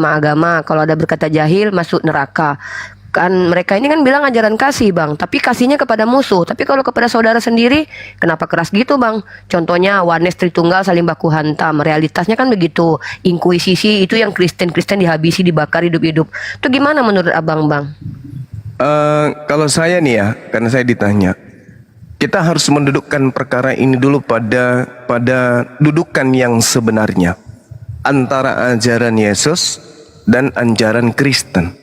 agama. Kalau ada berkata jahil masuk neraka. Kan mereka ini kan bilang ajaran kasih bang, tapi kasihnya kepada musuh. Tapi kalau kepada saudara sendiri, kenapa keras gitu bang? Contohnya Warnes Tritunggal saling baku hantam. Realitasnya kan begitu. Inkuisisi itu yang Kristen dihabisi, dibakar hidup-hidup. Itu gimana menurut abang bang? Kalau saya nih ya, karena saya ditanya, kita harus mendudukkan perkara ini dulu pada dudukan yang sebenarnya antara ajaran Yesus dan ajaran Kristen.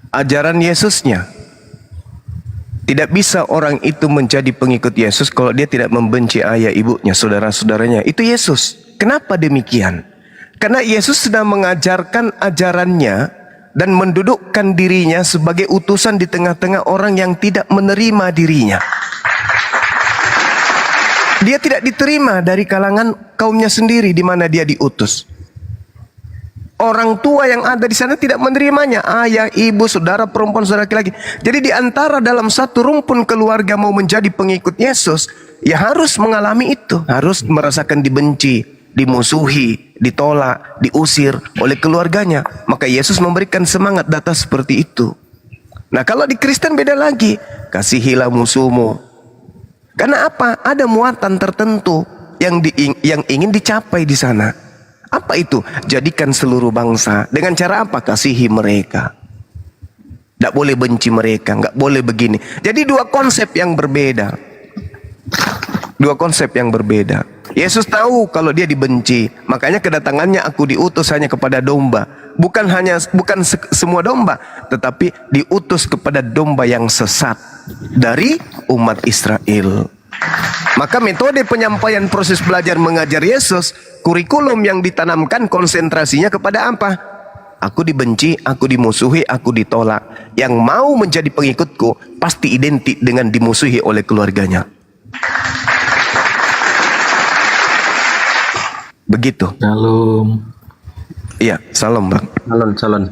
Ajaran Yesusnya, tidak bisa orang itu menjadi pengikut Yesus kalau dia tidak membenci ayah ibunya, saudara-saudaranya. Itu Yesus. Kenapa demikian? Karena Yesus sedang mengajarkan ajarannya dan mendudukkan dirinya sebagai utusan di tengah-tengah orang yang tidak menerima dirinya. Dia tidak diterima dari kalangan kaumnya sendiri di mana dia diutus. Orang tua yang ada di sana tidak menerimanya, ayah, ibu, saudara perempuan, saudara laki-laki. Jadi di antara dalam satu rumpun keluarga mau menjadi pengikut Yesus, ya harus mengalami itu, harus merasakan dibenci, dimusuhi, ditolak, diusir oleh keluarganya. Maka Yesus memberikan semangat data seperti itu. Nah, kalau di Kristen beda lagi, kasihilah musuhmu. Karena apa? Ada muatan tertentu yang ingin dicapai di sana. Apa itu? Jadikan seluruh bangsa. Dengan cara apa? Kasihi mereka. Tidak boleh benci mereka. Nggak boleh begini. Jadi dua konsep yang berbeda. Dua konsep yang berbeda. Yesus tahu kalau dia dibenci. Makanya kedatangannya aku diutus hanya kepada domba. Bukan semua domba. Tetapi diutus kepada domba yang sesat. Dari umat Israel. Maka metode penyampaian proses belajar mengajar Yesus, kurikulum yang ditanamkan konsentrasinya kepada apa? Aku dibenci, aku dimusuhi, aku ditolak. Yang mau menjadi pengikutku pasti identik dengan dimusuhi oleh keluarganya. Begitu. Shalom. Iya, salam bang. Calon.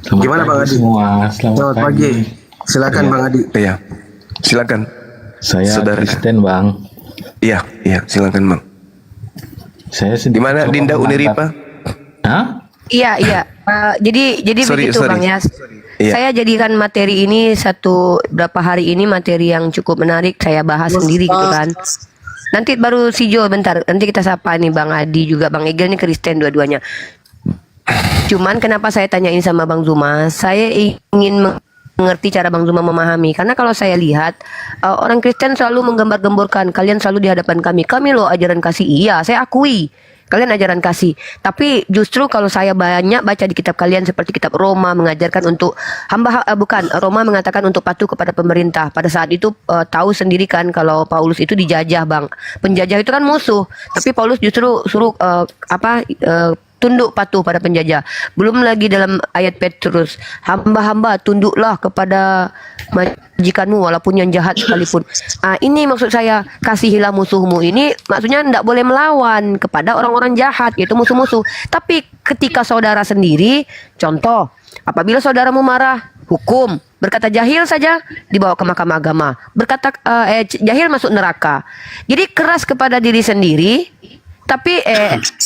Gimana Bang Adi? Semua. Selamat pagi. Silakan Bang Adi. Iya, silakan. Saya Saudara. Kristen bang. Iya, silakan bang. Saya sendiri. Gimana Dinda Uniripa? Hah? Iya. Jadi begitu sorry. bang ya. Iya. Saya jadikan materi ini berapa hari ini materi yang cukup menarik. Saya bahas sendiri gitu kan. Nanti baru si Jo bentar. Nanti kita sapa nih Bang Adi juga Bang Egel ini Kristen dua-duanya. Cuman kenapa saya tanyain sama Bang Zuma? Saya ingin mengerti cara Bang Zuma memahami. Karena kalau saya lihat orang Kristen selalu menggembar-gemborkan, kalian selalu di hadapan kami loh ajaran kasih. Iya, saya akui kalian ajaran kasih. Tapi justru kalau saya banyak baca di kitab kalian seperti kitab Roma mengajarkan untuk Roma mengatakan untuk patuh kepada pemerintah. Pada saat itu tahu sendiri kan kalau Paulus itu dijajah bang. Penjajah itu kan musuh. Tapi Paulus justru suruh tunduk patuh pada penjajah. Belum lagi dalam ayat Petrus, hamba-hamba tunduklah kepada majikanmu walaupun yang jahat sekalipun. Ini maksud saya, kasihilah musuhmu. Ini maksudnya tidak boleh melawan kepada orang-orang jahat, yaitu musuh-musuh. Tapi ketika saudara sendiri, contoh, apabila saudaramu marah, hukum. Berkata jahil saja dibawa ke mahkamah agama. Berkata jahil masuk neraka. Jadi keras kepada diri sendiri, tapi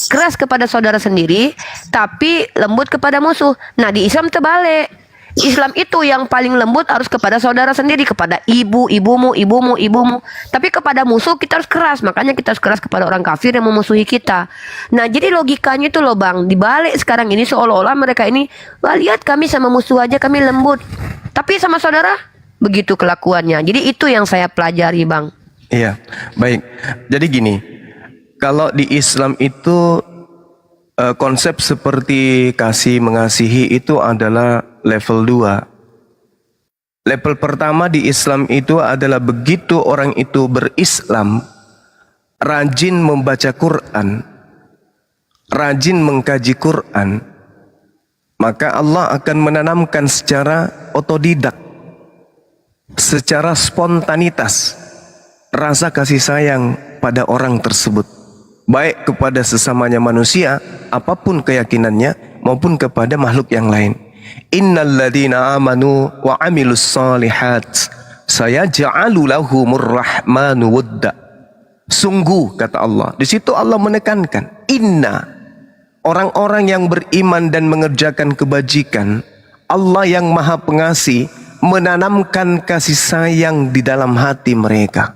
keras kepada saudara sendiri, tapi lembut kepada musuh. Nah di Islam terbalik. Islam itu yang paling lembut harus kepada saudara sendiri, kepada ibumu. Tapi kepada musuh kita harus keras. Makanya kita harus keras kepada orang kafir yang memusuhi kita. Nah jadi logikanya itu loh bang, dibalik sekarang ini seolah-olah mereka ini, wah lihat kami sama musuh aja kami lembut, tapi sama saudara begitu kelakuannya. Jadi itu yang saya pelajari bang. Iya, baik. Jadi gini. Kalau di Islam itu konsep seperti kasih mengasihi itu adalah level 2. Level pertama di Islam itu adalah begitu orang itu berislam, rajin membaca Quran, rajin mengkaji Quran, maka Allah akan menanamkan secara otodidak, secara spontanitas rasa kasih sayang pada orang tersebut. Baik kepada sesamanya manusia, apapun keyakinannya, maupun kepada makhluk yang lain. Innal ladzina amanu wa amilus solihat sayaj'alu lahumur rahmanu wadda. Sungguh kata Allah. Di situ Allah menekankan inna. orang-orang yang beriman dan mengerjakan kebajikan, Allah yang Maha Pengasih menanamkan kasih sayang di dalam hati mereka.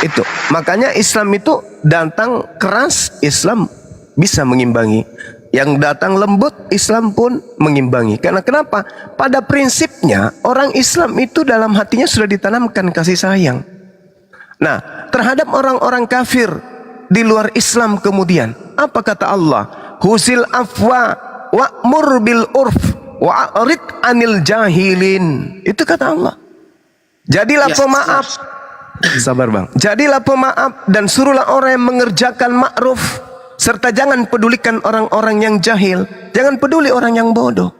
Itu makanya Islam itu datang keras, Islam bisa mengimbangi. Yang datang lembut, Islam pun mengimbangi. Karena kenapa? Pada prinsipnya orang Islam itu dalam hatinya sudah ditanamkan kasih sayang. Nah, terhadap orang-orang kafir di luar Islam kemudian, apa kata Allah? Husil afwa wa'mur bil urf wa'rid anil jahilin. Itu kata Allah. Jadilah pemaaf. Sabar bang. Jadilah pemaaf dan suruhlah orang yang mengerjakan ma'ruf, serta jangan pedulikan orang-orang yang jahil. Jangan peduli orang yang bodoh.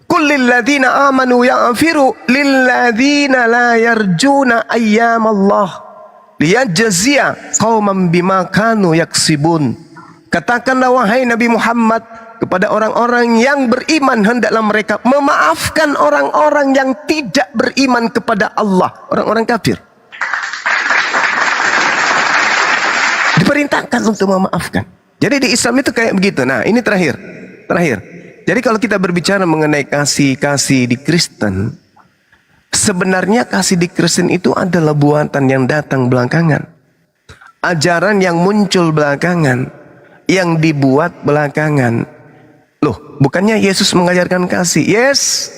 Qul lilladzina amanu ya'firu lilladzina la yarjuna ayyamallah liyajziya qauman bima kanu yaksibun. Katakanlah wahai Nabi Muhammad kepada orang-orang yang beriman, hendaklah mereka memaafkan orang-orang yang tidak beriman kepada Allah, orang-orang kafir. Diperintahkan untuk memaafkan. Jadi di Islam itu kayak begitu. Nah, ini terakhir. Jadi kalau kita berbicara mengenai kasih di Kristen, sebenarnya kasih di Kristen itu adalah buatan yang datang belakangan. Ajaran yang muncul belakangan, yang dibuat belakangan. Loh, bukannya Yesus mengajarkan kasih? Yes.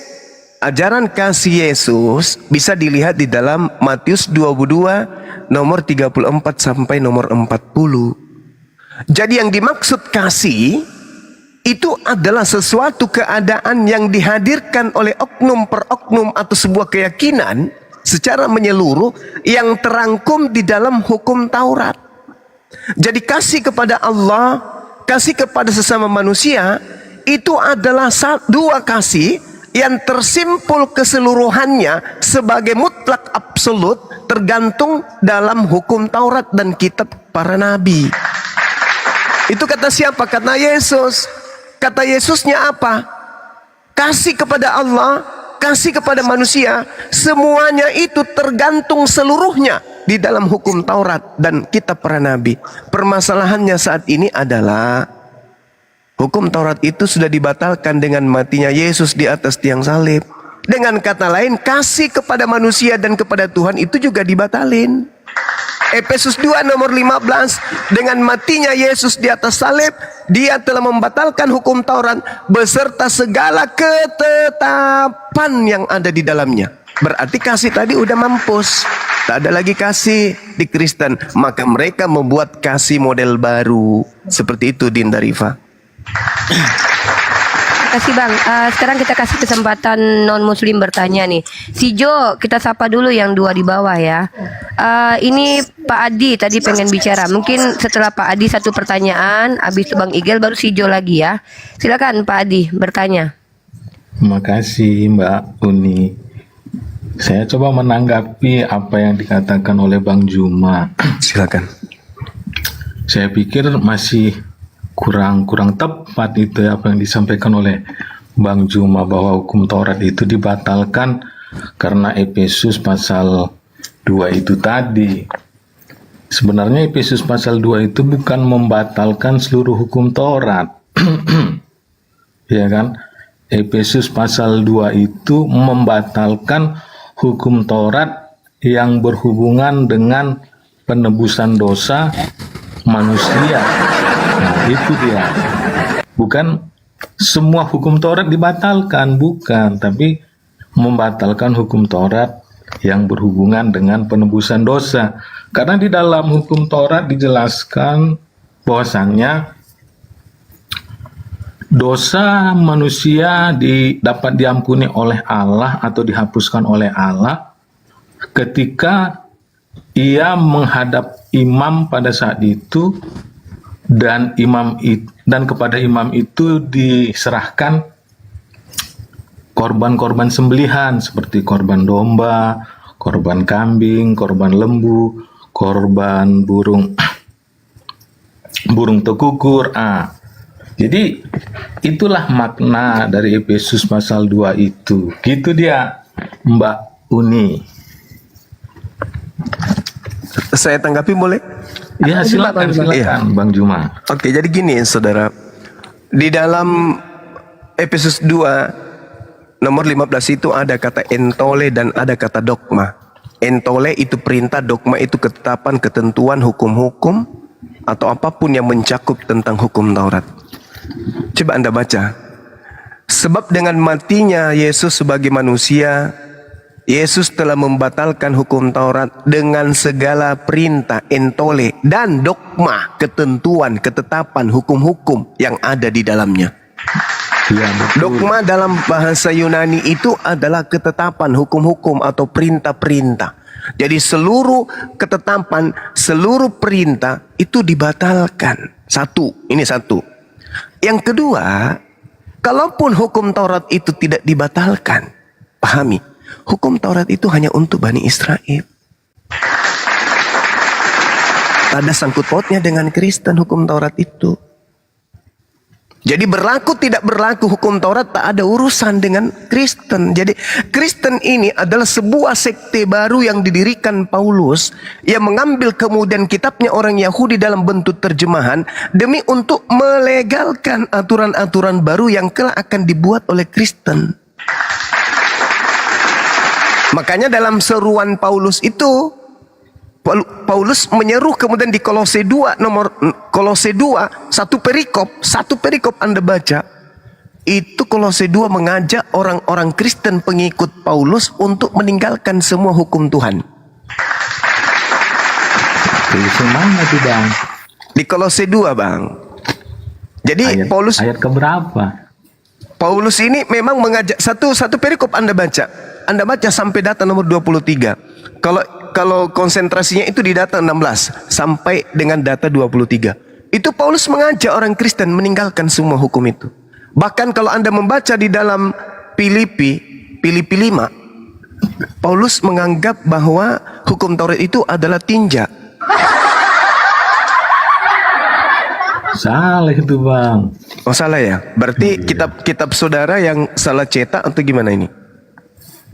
Ajaran kasih Yesus bisa dilihat di dalam Matius 22 nomor 34 sampai nomor 40. Jadi yang dimaksud kasih itu adalah sesuatu keadaan yang dihadirkan oleh oknum per oknum atau sebuah keyakinan secara menyeluruh yang terangkum di dalam hukum Taurat. Jadi kasih kepada Allah, kasih kepada sesama manusia itu adalah dua kasih yang tersimpul keseluruhannya sebagai mutlak absolut tergantung dalam hukum Taurat dan kitab para nabi. Itu kata siapa? Kata Yesus. Kata Yesusnya apa? Kasih kepada Allah, kasih kepada manusia, semuanya itu tergantung seluruhnya di dalam hukum Taurat dan kitab para nabi. Permasalahannya saat ini adalah hukum Taurat itu sudah dibatalkan dengan matinya Yesus di atas tiang salib. Dengan kata lain, kasih kepada manusia dan kepada Tuhan itu juga dibatalin. Efesus 2 nomor 15, dengan matinya Yesus di atas salib, dia telah membatalkan hukum Taurat beserta segala ketetapan yang ada di dalamnya. Berarti kasih tadi udah mampus. Tak ada lagi kasih di Kristen. Maka mereka membuat kasih model baru. Seperti itu Dinda Rifa. Kasih Bang. Sekarang kita kasih kesempatan non muslim bertanya nih. Si Jo, kita sapa dulu yang dua di bawah ya. Ini Pak Adi tadi pengen bicara. Mungkin setelah Pak Adi satu pertanyaan, habis itu Bang Igel baru si Jo lagi ya. Silakan Pak Adi bertanya. Terima kasih Mbak Uni. Saya coba menanggapi apa yang dikatakan oleh Bang Juma. Silakan. Saya pikir masih kurang tepat itu apa yang disampaikan oleh Bang Juma, bahwa hukum Taurat itu dibatalkan karena Efesus pasal 2 itu tadi. Sebenarnya Efesus pasal 2 itu bukan membatalkan seluruh hukum Taurat. Ya kan? Efesus pasal 2 itu membatalkan hukum Taurat yang berhubungan dengan penebusan dosa manusia. Nah, itu dia. Bukan semua hukum Taurat dibatalkan, bukan, tapi membatalkan hukum Taurat yang berhubungan dengan penebusan dosa. Karena di dalam hukum Taurat dijelaskan bahwasannya dosa manusia dapat diampuni oleh Allah atau dihapuskan oleh Allah ketika ia menghadap imam pada saat itu, dan kepada imam itu diserahkan korban-korban sembelihan seperti korban domba, korban kambing, korban lembu, korban burung tekukur. Jadi itulah makna dari Efesus pasal 2 itu. Gitu dia Mbak Uni. Saya tanggapi boleh? Ya silakan, Iya. Bang Juma. Oke, jadi gini saudara. Di dalam Efesus 2 nomor 15 itu ada kata entole dan ada kata dogma. Entole itu perintah, dogma itu ketetapan, ketentuan, hukum-hukum atau apapun yang mencakup tentang hukum Taurat. Coba Anda baca. Sebab dengan matinya Yesus sebagai manusia, Yesus telah membatalkan hukum Taurat dengan segala perintah, entole, dan dogma, ketentuan, ketetapan, hukum-hukum yang ada di dalamnya. Iya, betul. Dogma dalam bahasa Yunani itu adalah ketetapan, hukum-hukum atau perintah-perintah. Jadi seluruh ketetapan, seluruh perintah itu dibatalkan. Satu, ini satu. Yang kedua, kalaupun hukum Taurat itu tidak dibatalkan, pahami, hukum Taurat itu hanya untuk Bani Israel. Ada sangkut pautnya dengan Kristen hukum Taurat itu. Jadi berlaku tidak berlaku hukum Taurat tak ada urusan dengan Kristen. Jadi Kristen ini adalah sebuah sekte baru yang didirikan Paulus, yang mengambil kemudian kitabnya orang Yahudi dalam bentuk terjemahan demi untuk melegalkan aturan-aturan baru yang kelak akan dibuat oleh Kristen. Makanya dalam seruan Paulus itu, Paulus menyeru kemudian di Kolose 2 satu perikop Anda baca. Itu Kolose 2 mengajak orang-orang Kristen pengikut Paulus untuk meninggalkan semua hukum Tuhan. Kolose mana tuh Bang? Di Kolose 2 Bang. Jadi Ayat keberapa? Paulus ini memang mengajak satu perikop Anda baca. Anda baca sampai data nomor 23. Kalau konsentrasinya itu di data 16 sampai dengan data 23. Itu Paulus mengajak orang Kristen meninggalkan semua hukum itu. Bahkan kalau Anda membaca di dalam Filipi 5, Paulus menganggap bahwa hukum Taurat itu adalah tinja. Salah itu Bang. Oh salah ya? Berarti kitab saudara yang salah cetak atau gimana ini?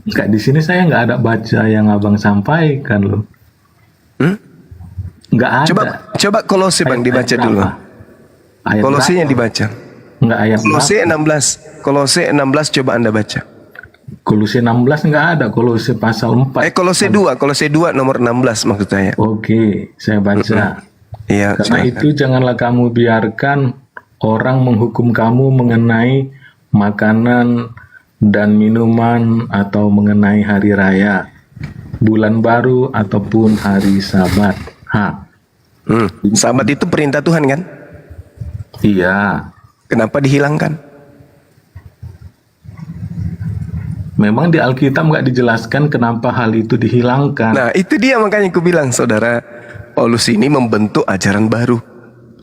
Enggak, di sini saya nggak ada baca yang abang sampaikan loh. Nggak ada. Coba Kolose Bang dibaca dulu. Kolosenya dibaca. Nggak ayat Kolose berapa? 16. Kolose 16 coba Anda baca. Kolose 16 nggak ada. Kolose pasal 4. Kolose 2 nomor 16 maksud saya. Oke, saya baca. Iya, Karena silakan. itu janganlah kamu biarkan orang menghukum kamu mengenai makanan dan minuman atau mengenai hari raya, bulan baru ataupun hari Sabat. Sabat itu perintah Tuhan kan? Iya. Kenapa dihilangkan? Memang di Alkitab nggak dijelaskan kenapa hal itu dihilangkan. Nah itu dia makanya aku bilang saudara, Paulus ini membentuk ajaran baru,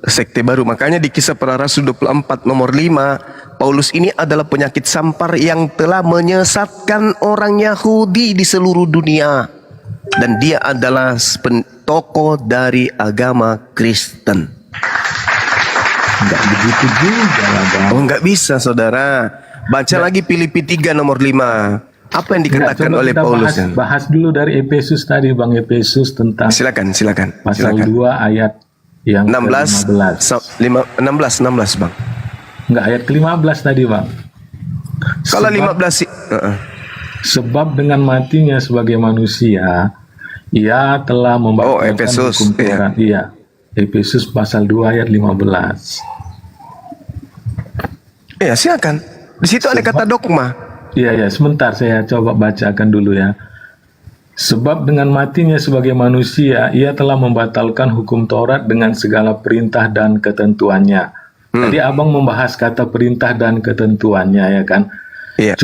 sekte baru. Makanya di Kisah Para Rasul 24 nomor 5, Paulus ini adalah penyakit sampar yang telah menyesatkan orang Yahudi di seluruh dunia. Dan dia adalah tokoh dari agama Kristen. Nggak begitu juga lah Bang. Oh nggak bisa saudara. Baca lagi Filipi 3 nomor 5. Apa yang dikatakan Coba oleh kita Paulus? bahas dulu dari Efesus tadi Bang. Efesus tentang Silakan. pasal 2 ayat yang 16 16 Bang. Enggak, ayat ke-15 tadi Bang. Kalau 15 Sebab dengan matinya sebagai manusia, ia telah membatalkan Efesus, hukum Taurat. Iya. Efesus pasal 2 ayat 15. Ya silakan. Di situ ada kata dogma. Iya, sebentar saya coba bacakan dulu ya. Sebab dengan matinya sebagai manusia, ia telah membatalkan hukum Taurat dengan segala perintah dan ketentuannya. Tadi abang membahas kata perintah dan ketentuannya ya kan. Iya.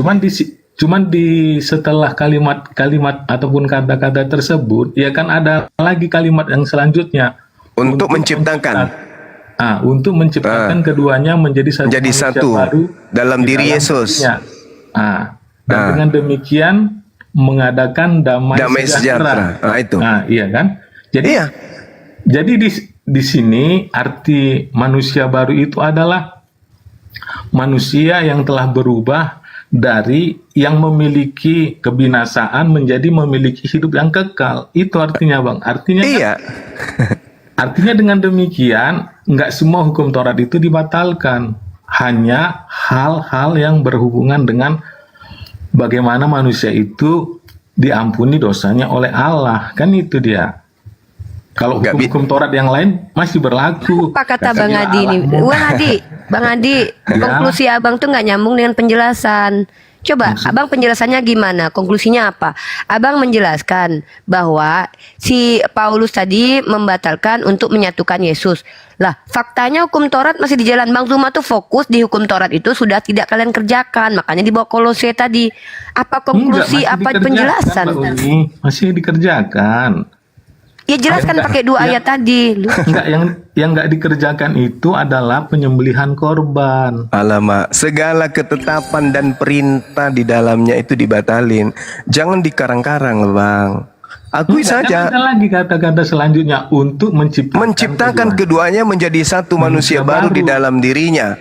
Cuman di setelah kalimat ataupun kata-kata tersebut, ya kan ada lagi kalimat yang selanjutnya. Untuk menciptakan. Untuk menciptakan keduanya menjadi satu baru dalam diri Yesus. Dan dengan demikian mengadakan damai sejahtera. Itu. Iya kan? Jadi Iya. Jadi di sini arti manusia baru itu adalah manusia yang telah berubah dari yang memiliki kebinasaan menjadi memiliki hidup yang kekal. Itu artinya Bang. Artinya Iya. Artinya dengan demikian, nggak semua hukum Taurat itu dibatalkan. Hanya hal-hal yang berhubungan dengan bagaimana manusia itu diampuni dosanya oleh Allah. Kan itu dia. Kalau Nggak hukum Taurat yang lain masih berlaku. Apa kata Bang Katanya Adi ini? Allah mau- Bang Adi, konklusi Abang tuh nggak nyambung dengan penjelasan. Coba, Abang penjelasannya gimana? Konklusinya apa? Abang menjelaskan bahwa si Paulus tadi membatalkan untuk menyatukan Yesus. Lah, faktanya hukum Taurat masih di jalan. Bang Zuma tuh fokus di hukum Taurat itu sudah tidak kalian kerjakan. Makanya dibawa Kolose tadi. Apa konklusi, Enggak, masih apa dikerjakan, penjelasan? Pak Uni. Masih dikerjakan. Ya jelaskan Enggak, pakai dua yang- ayat tadi. Lu. Enggak, yang nggak dikerjakan itu adalah penyembelihan korban. Alamak, segala ketetapan dan perintah di dalamnya itu dibatalin. Jangan dikarang-karang loh, Bang. Akui Enggak, saja. kan ada lagi kata-kata selanjutnya untuk Menciptakan keduanya menjadi satu manusia baru di dalam dirinya.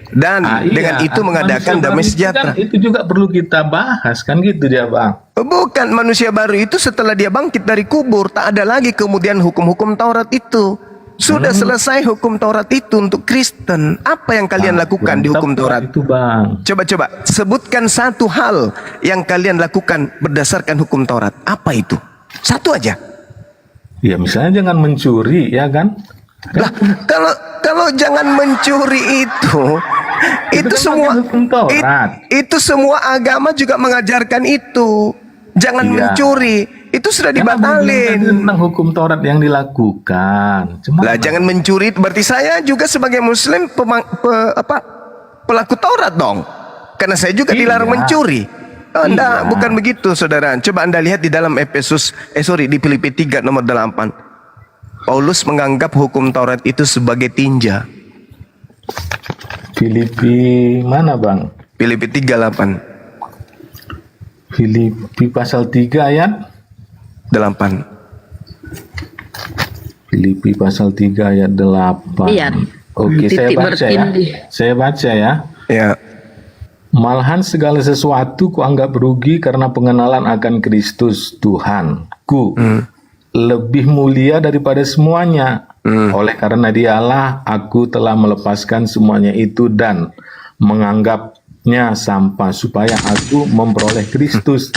Dan Ah, iya. dengan itu mengadakan Manusia damai baru itu sejahtera. kan, itu juga perlu kita bahas kan gitu dia Bang. Bukan, manusia baru itu setelah dia bangkit dari kubur, tak ada lagi kemudian hukum-hukum Taurat itu. Sudah selesai hukum Taurat itu untuk Kristen. Apa yang kalian lakukan di hukum Taurat? Itu Bang. Coba-coba sebutkan satu hal yang kalian lakukan berdasarkan hukum Taurat. Apa itu? Satu aja. Ya misalnya jangan mencuri ya kan. Lah, kalau jangan mencuri itu kan semua pakai hukum Taurat. itu semua agama juga mengajarkan itu. Jangan Iya. mencuri. Itu sudah Karena belum dibatalin. tadi tentang hukum Taurat yang dilakukan. Cuma Lah, jangan mencuri. Berarti saya juga sebagai Muslim pelaku Taurat dong. Karena saya juga Iya. dilarang mencuri. Anda Iya. bukan begitu, saudara. Coba Anda lihat di dalam di Filipi 3 nomor 8. Paulus menganggap hukum Taurat itu sebagai tinja. Filipi mana Bang? Filipi 3:8. Filipi pasal 3 ayat 8. Filipi pasal 3 ayat 8. Iya. Oke, saya Titik baca ya. bertindih. Saya baca ya. Ya. Malahan segala sesuatu kuanggap rugi karena pengenalan akan Kristus Tuhanku. Lebih mulia daripada semuanya. Oleh karena dialah aku telah melepaskan semuanya itu dan menganggapnya sampah supaya aku memperoleh Kristus.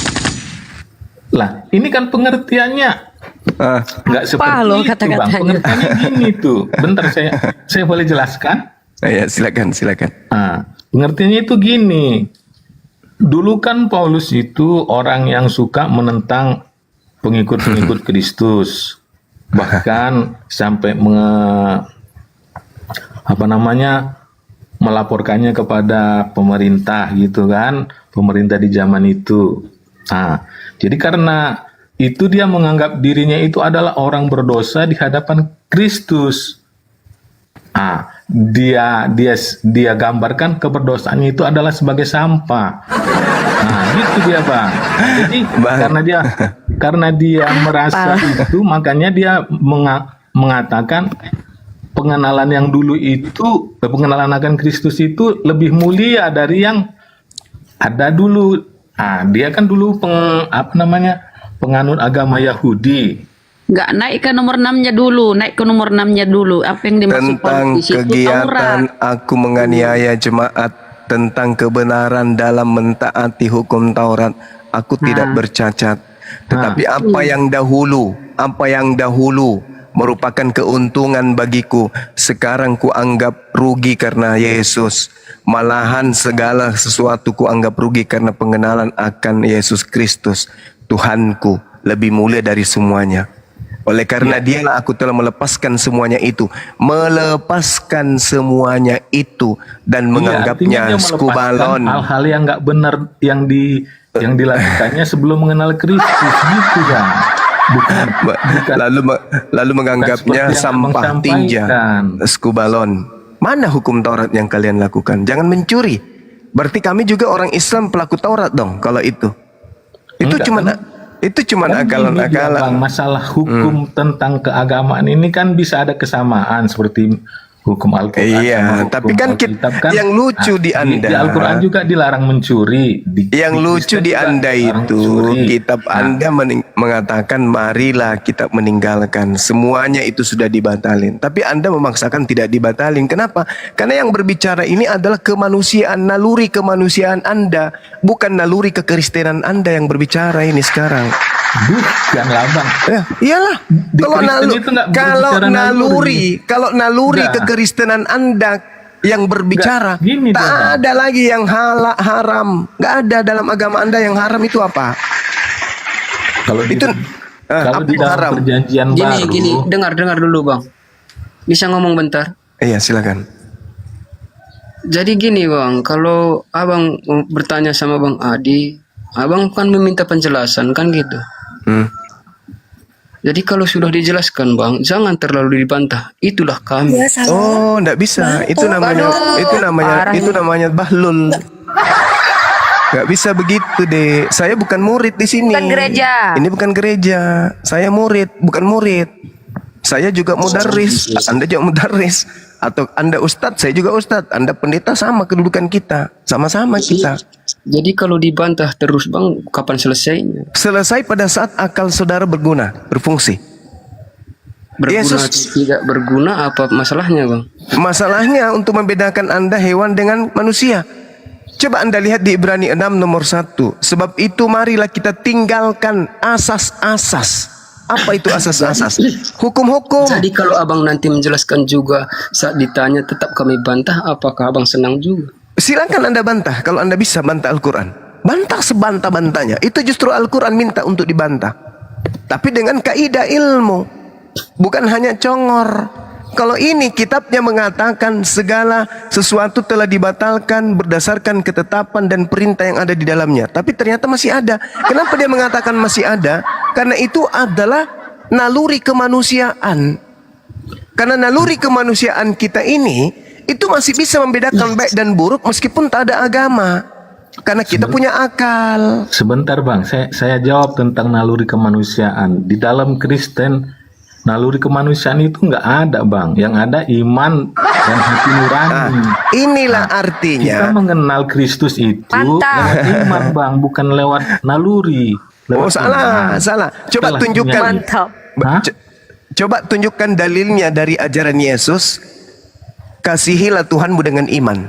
Lah, ini kan pengertiannya Ah, nggak seperti loh itu, Bang. kata-katanya? Pengertiannya gini tuh. Bentar saya boleh jelaskan? ya, silakan. Nah, pengertiannya itu gini. Dulu kan Paulus itu orang yang suka menentang pengikut-pengikut Kristus. Bahkan sampai melaporkannya kepada pemerintah gitu kan, pemerintah di zaman itu. Nah, jadi karena itu dia menganggap dirinya itu adalah orang berdosa di hadapan Kristus. Ah, dia gambarkan keberdosaannya itu adalah sebagai sampah. Nah, gitu dia Bang. Jadi Bang. karena dia merasa itu, makanya dia mengatakan pengenalan yang dulu itu, pengenalan akan Kristus itu lebih mulia dari yang ada dulu. Ah, dia kan dulu penganut agama Yahudi. Nggak naik ke nomor 6-nya dulu, naik ke nomor 6-nya dulu. Apa yang dimaksud Tentang di situ kegiatan Taurat. aku menganiaya jemaat, tentang kebenaran dalam mentaati hukum Taurat, aku tidak bercacat. Tetapi apa yang dahulu merupakan keuntungan bagiku, sekarang ku anggap rugi karena Yesus. Malahan segala sesuatu ku anggap rugi karena pengenalan akan Yesus Kristus, Tuhanku, lebih mulia dari semuanya. Oleh karena dialah aku telah melepaskan semuanya itu. Melepaskan semuanya itu. Dan menganggapnya Artinya dia melepaskan skubalon. hal-hal yang nggak benar yang dilakukannya sebelum mengenal Kristus gitu kan. Bukan Lalu menganggapnya seperti yang sampah Abang tinja. sampaikan. Skubalon. Mana hukum Taurat yang kalian lakukan? Jangan mencuri. Berarti kami juga orang Islam pelaku Taurat dong kalau itu. Itu Enggak, cuma kan? itu cuma Kan gini dia, akalan-akalan. Bang, masalah hukum tentang keagamaan ini kan bisa ada kesamaan seperti hukum Al-Quran. Iya, sama tapi hukum kan Alkitab yang lucu di Anda, di Al-Quran juga dilarang mencuri. yang lucu Kristen di juga Anda dilarang itu mencuri. kitab Anda mengatakan marilah kita meninggalkan, semuanya itu sudah dibatalin. Tapi Anda memaksakan tidak dibatalin. Kenapa? Karena yang berbicara ini adalah kemanusiaan, naluri kemanusiaan Anda, bukan naluri kekristenan Anda yang berbicara ini sekarang. Bukanlah bang. Ya, iyalah. Di Kristen itu nggak berbicara Kalau naluri Nggak. kekristenan Anda yang berbicara, Nggak, gini tak dong. ada lagi yang haram. Nggak ada dalam agama Anda yang haram itu apa? Kalau di, Itu kalau apa di dalam haram? perjanjian Gini, baru, gini, dengar dulu bang. Bisa ngomong bentar? Iya, silakan. Jadi gini bang, kalau abang bertanya sama bang Adi, abang kan meminta penjelasan kan gitu. Jadi kalau sudah dijelaskan bang, jangan terlalu dibantah. Itulah kami. Oh, nggak bisa. Itu namanya, parah itu nih. namanya bahlul. Nggak bisa begitu deh. Saya bukan murid di sini. Bukan gereja. Ini bukan gereja. Saya murid, bukan murid. Saya juga mudarris. Anda juga mudarris. Atau Anda ustadz, saya juga ustadz. Anda pendeta, sama kedudukan kita. Sama-sama kita. Jadi kalau dibantah terus bang, kapan selesainya? Selesai pada saat akal saudara berguna, berfungsi. Berguna Yesus- tidak berguna apa masalahnya bang? Masalahnya untuk membedakan Anda hewan dengan manusia. Coba Anda lihat di Ibrani 6 nomor 1. Sebab itu marilah kita tinggalkan asas-asas. Apa itu asas-asas? Hukum-hukum. Jadi kalau abang nanti menjelaskan juga saat ditanya tetap kami bantah, apakah abang senang juga? Silakan Anda bantah. Kalau Anda bisa bantah Al-Quran, bantah sebantah-bantahnya. Itu justru Al-Quran minta untuk dibantah. Tapi dengan kaidah ilmu, bukan hanya congor. Kalau ini kitabnya mengatakan segala sesuatu telah dibatalkan berdasarkan ketetapan dan perintah yang ada di dalamnya. Tapi ternyata masih ada. Kenapa dia mengatakan masih ada? Karena itu adalah naluri kemanusiaan. Karena naluri kemanusiaan kita ini itu masih bisa membedakan baik dan buruk meskipun tak ada agama. Karena kita punya akal. sebentar bang, saya jawab tentang naluri kemanusiaan. Di dalam Kristen, naluri kemanusiaan itu nggak ada bang. Yang ada iman dan hati nurani. Inilah Kita artinya. mengenal Kristus itu Mantap. lewat iman bang, bukan lewat naluri. Oh, Lewat salah, iman. salah. Coba Itulah tunjukkan. yang- Mantap. Hah? Coba tunjukkan dalilnya dari ajaran Yesus. Kasihilah Tuhanmu dengan iman.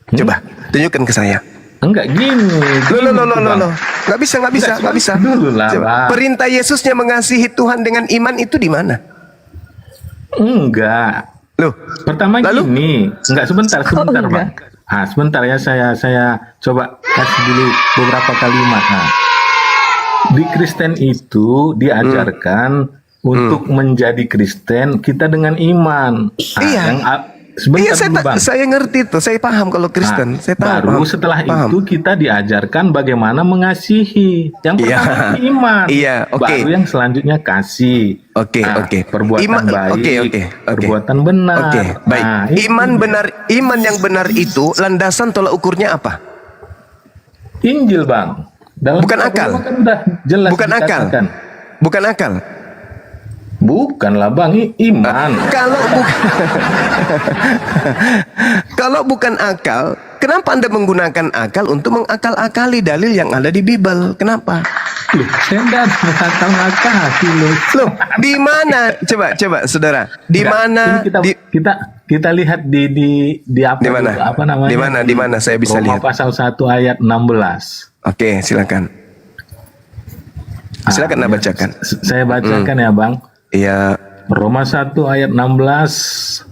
Coba tunjukkan ke saya. Enggak gini. Loh. Nggak bisa. Dulu lah, Coba. Bang. Perintah Yesusnya mengasihi Tuhan dengan iman itu di mana? Enggak. Loh, Pertama Lalu? gini, enggak sebentar enggak? bang. Ah, sebentar ya saya coba kasih dulu beberapa kalimat. Nah, di Kristen itu diajarkan untuk menjadi Kristen kita dengan iman. Ah, Iya. Sebentar iya dulu bang. saya ngerti itu. Saya paham kalau Kristen. Nah, Saya tahu. baru paham. setelah Paham. itu kita diajarkan bagaimana mengasihi. Yang Iya. pertama itu iman. Iya, oke. Baru yang selanjutnya kasih. Oke, Nah, oke. Perbuatan Iman- baik. oke. Perbuatan benar. Oke, baik. Nah, itu Iman yang benar itu landasan tolak ukurnya apa? Injil bang. Dalam Bukan Al-Quran akal. kan udah jelas Bukan akal. dikatakan. Bukan akal. Bukanlah bang, iman. Kalau bukan akal, kenapa Anda menggunakan akal untuk mengakal-akali dalil yang ada di Bible? Kenapa? Loh, saya enggak mengakal-akali loh. Loh, di mana? Coba saudara. Di Enggak, mana? ini kita lihat di apa Di mana? dulu, apa namanya? Di mana saya bisa Roma lihat? pasal 1 ayat 16. Oke, silakan. Silakan Anda bacakan. Saya bacakan ya bang. Iya. Roma 1 ayat 16.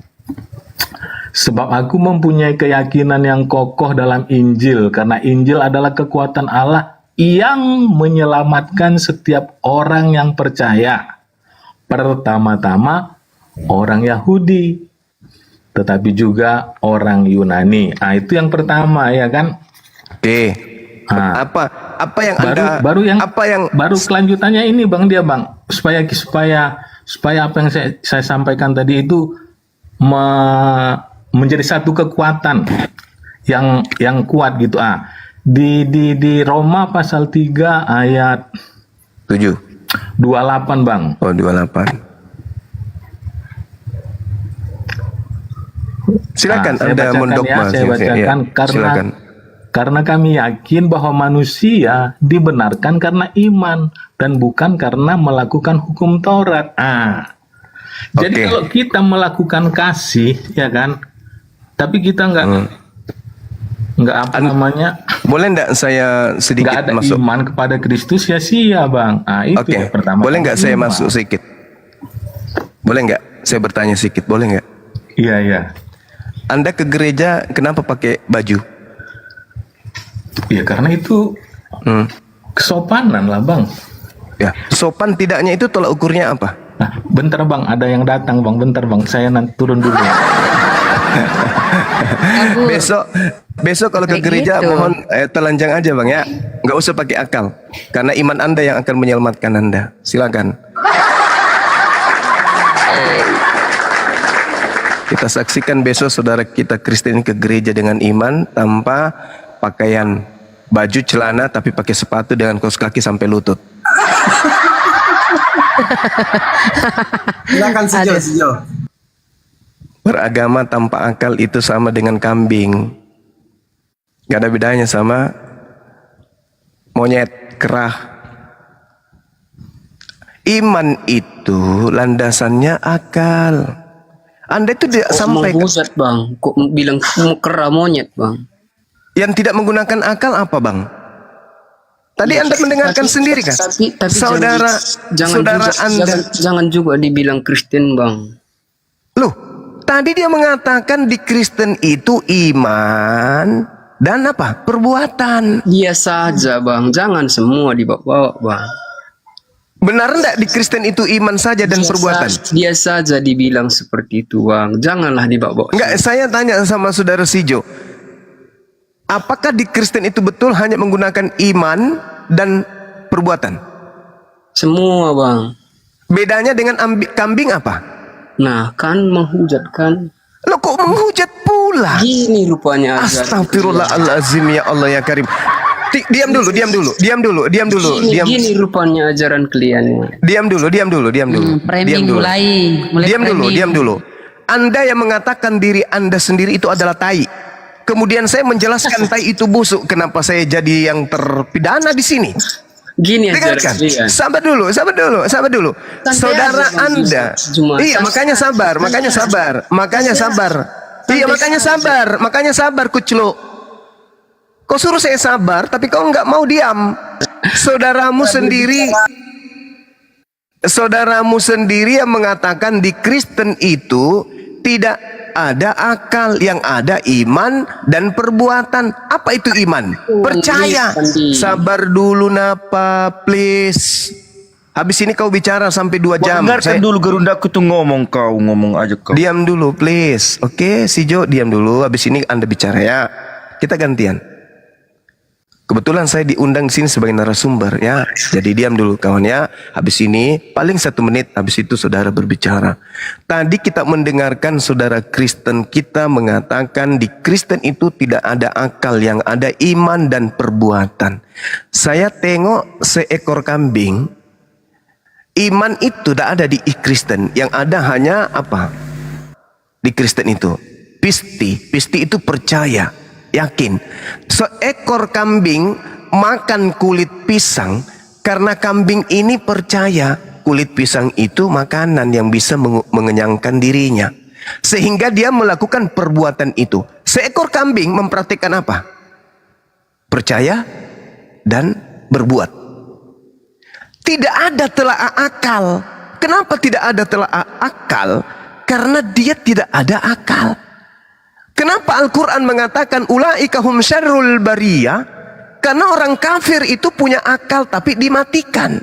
Sebab aku mempunyai keyakinan yang kokoh dalam Injil, karena Injil adalah kekuatan Allah yang menyelamatkan setiap orang yang percaya. Pertama-tama orang Yahudi, tetapi juga orang Yunani. Ah, itu yang pertama ya kan? Oke. Ah. Apa yang Anda baru kelanjutannya ini bang supaya apa yang saya sampaikan tadi itu menjadi satu kekuatan yang kuat gitu. Di Roma pasal 3 ayat 7. 28 bang. Oh, 28. Silakan Saya Anda bacakan mendogma. saya bacakan Ya, karena silakan. karena kami yakin bahwa manusia dibenarkan karena iman dan bukan karena melakukan hukum Taurat. Jadi Oke. kalau kita melakukan kasih, ya kan, tapi kita nggak apa namanya, Boleh enggak saya nggak sedikit ada masuk? iman kepada Kristus, sia-sia, Bang. Itu Oke. yang pertama. Boleh enggak saya Iman. masuk sedikit? Boleh enggak saya bertanya sedikit? Boleh enggak? Iya, iya. Anda ke gereja kenapa pakai baju? Ya karena itu Hmm. kesopanan lah, Bang. Ya, sopan tidaknya itu tolak ukurnya apa? Nah, bentar Bang, ada yang datang Bang, bentar Bang, saya nanti turun dulu. Besok kalau ke Kayak gereja gitu. mohon telanjang aja Bang ya. Nggak usah pakai akal. Karena iman Anda yang akan menyelamatkan Anda. Silakan. Kita saksikan besok saudara kita Kristen ke gereja dengan iman tanpa pakaian baju celana tapi pakai sepatu dengan kaos kaki sampai lutut. Silakan Sijo. Beragama tanpa akal itu sama dengan kambing. Gak ada bedanya sama monyet, kerah. Iman itu landasannya akal. Anda itu tidak sampai Menghujat bang, kok bilang kera monyet bang? yang tidak menggunakan akal apa bang? Tadi Anda mendengarkan sendiri kan? Tapi Saudara juga, Anda. jangan juga dibilang Kristen bang. Loh, tadi dia mengatakan di Kristen itu iman dan apa? Perbuatan. Biasa aja bang, jangan semua dibawa-bawa bang. Benar enggak di Kristen itu iman saja dan perbuatan? Biasa aja dibilang seperti itu bang, janganlah dibawa-bawa. Enggak, saya tanya sama saudara Sijo. Apakah di Kristen itu betul hanya menggunakan iman dan perbuatan? Semua bang. Bedanya dengan kambing apa? Nah kan menghujat kan. Lo kok menghujat pula? Gini rupanya ajaran. Astagfirullahalazim ya Allah ya Karim. Diam dulu. Gini rupanya ajaran kliennya. Diam dulu. Framing mulai framing. Diam dulu. Anda yang mengatakan diri Anda sendiri itu adalah tai. Kemudian saya menjelaskan tai itu busuk. Kenapa saya jadi yang terpidana di sini? Gini ajaran Dengarkan. klien. Sabar dulu. Saudara aja, Anda. cuma Iya, makanya sabar. Iya, makanya sabar kucluk. Kau suruh saya sabar, tapi kau nggak mau diam. Saudaramu sendiri yang mengatakan di Kristen itu tidak ada akal, yang ada iman dan perbuatan. Apa itu iman? Percaya. Sabar dulu Napa, please. Habis ini kau bicara sampai 2 jam. Dengarkan dulu gerundaku tuh ngomong aja kau. Diam dulu please. Oke, Sijo diam dulu. Habis ini Anda bicara ya. Kita gantian. Kebetulan saya diundang di sini sebagai narasumber ya. Jadi diam dulu kawan ya. Habis ini paling 1 menit. Habis itu saudara berbicara. Tadi kita mendengarkan saudara Kristen kita mengatakan di Kristen itu tidak ada akal, yang ada iman dan perbuatan. Saya tengok seekor kambing. Iman itu tidak ada di Kristen. Yang ada hanya apa? Di Kristen itu pisti itu percaya, yakin. Seekor kambing makan kulit pisang karena kambing ini percaya kulit pisang itu makanan yang bisa mengenyangkan dirinya, sehingga dia melakukan perbuatan itu. Seekor kambing mempraktikkan apa? Percaya dan berbuat. Tidak ada telaah akal. Kenapa tidak ada telaah akal? Karena dia tidak ada akal. Kenapa Al-Quran mengatakan ulaika hum syarrul bariyah? Karena orang kafir itu punya akal tapi dimatikan.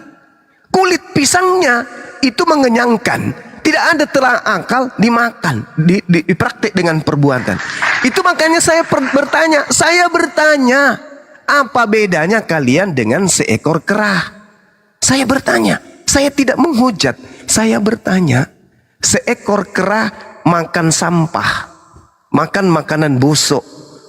Kulit pisangnya itu mengenyangkan. Tidak ada telah akal dimakan, dipraktik dengan perbuatan. Itu makanya saya bertanya, apa bedanya kalian dengan seekor kerah? Saya bertanya, saya tidak menghujat. Saya bertanya, seekor kerah makan sampah, makan makanan busuk,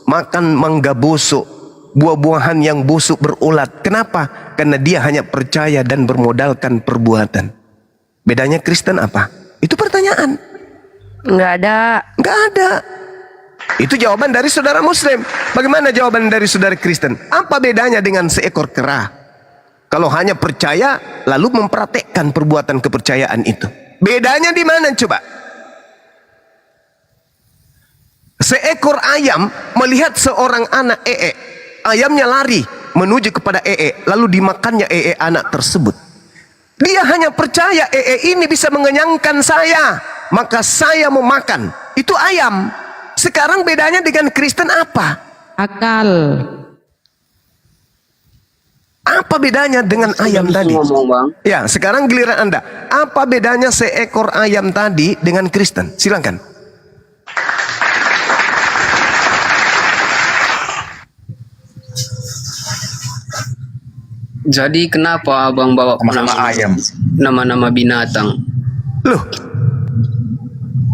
makan mangga busuk, buah-buahan yang busuk berulat. Kenapa? Karena dia hanya percaya dan bermodalkan perbuatan. Bedanya Kristen apa? Itu pertanyaan. Nggak ada. Nggak ada. Itu jawaban dari saudara Muslim. Bagaimana jawaban dari saudara Kristen? Apa bedanya dengan seekor kera? Kalau hanya percaya lalu mempraktekkan perbuatan kepercayaan itu. Bedanya di mana coba? Seekor ayam melihat seorang anak ayamnya lari menuju kepada lalu dimakannya anak tersebut. Dia hanya percaya ini bisa mengenyangkan saya, maka saya mau makan. Itu ayam. Sekarang bedanya dengan Kristen apa? Akal. Apa bedanya dengan ayam tadi? Ngomong bang. Ya, sekarang giliran Anda. Apa bedanya seekor ayam tadi dengan Kristen? Silakan. Jadi kenapa abang bawa Sama-sama ayam. nama-nama binatang? Loh.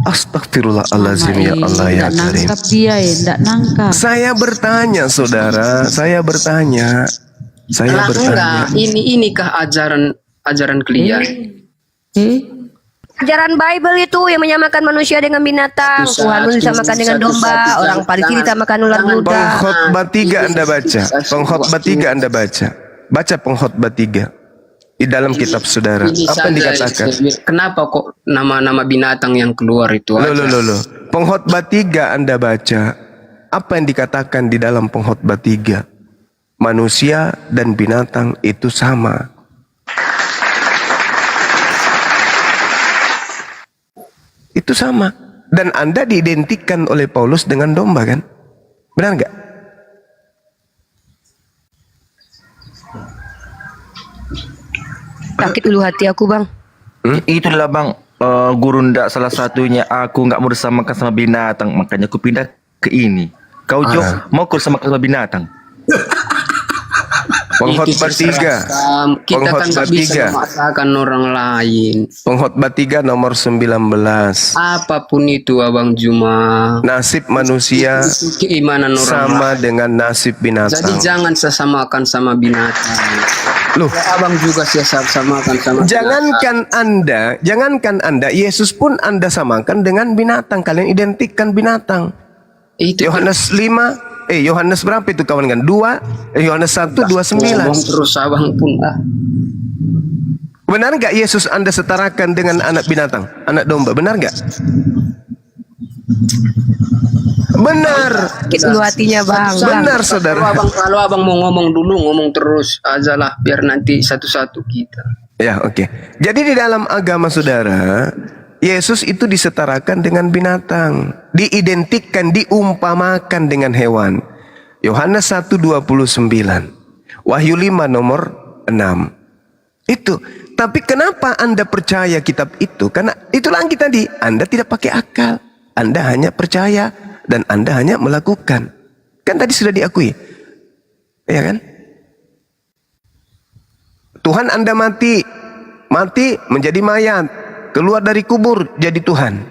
Astagfirullahaladzim ya Allah ya Nggak Karim. nangkap dia ya, nggak nangkap. Saya bertanya saudara, saya bertanya. Saya Lah bertanya. enggak, inikah ajaran kalian? Ajaran Bible itu yang menyamakan manusia dengan binatang. Tuhan disamakan dengan domba, orang Farisi disamakan ular ludah. Pengkhotbah 3 Anda baca. Pengkhotbah 3 Anda baca. Baca pengkhotbah 3 di dalam kitab saudara. Ini Apa yang saja, dikatakan? kenapa kok nama-nama binatang yang keluar itu aja? Loh. Pengkhotbah 3 Anda baca. Apa yang dikatakan di dalam pengkhotbah 3? Manusia dan binatang itu sama. Itu sama. Dan Anda diidentikan oleh Paulus dengan domba kan? Benar nggak? Sakit ulu hati aku, Bang. Itulah bang, guru ndak salah satunya aku nggak mau disamakan sama binatang, makanya aku pindah ke ini. Kau Jo mau aku disamakan sama binatang? Pengkhotbah 3. Kita kan Pengkhotbah nggak bisa 3. memaksakan orang lain. Pengkhotbah 3 nomor 19. Apapun itu abang Juma. Nasib manusia Itu keimanan orang sama lain. dengan nasib Jadi binatang. jangan sesamakan sama binatang. Loh, Ya, abang juga sesamakan sama jangankan Anda, Yesus pun Anda samakan dengan binatang. Kalian identikkan binatang. itu. Yohanes 5, Yohanes berapa itu kawan kan? 2, Yohanes 1, 29. Ngomong terus abang pun Benar nggak Yesus Anda setarakan dengan anak binatang, anak domba? Benar nggak? Benar. Sakit ulu hatinya, Bang. Benar saudara. Kalau abang mau ngomong dulu, ngomong terus aja lah, biar nanti satu-satu kita. Ya, oke. Jadi di dalam agama saudara, Yesus itu disetarakan dengan binatang, diidentikan, diumpamakan dengan hewan. Yohanes 1:29, Wahyu 5 nomor 6. Itu. Tapi kenapa Anda percaya kitab itu? Karena itu lagi tadi, Anda tidak pakai akal. Anda hanya percaya dan Anda hanya melakukan. Kan tadi sudah diakui. Ya kan? Tuhan Anda mati menjadi mayat, keluar dari kubur jadi Tuhan.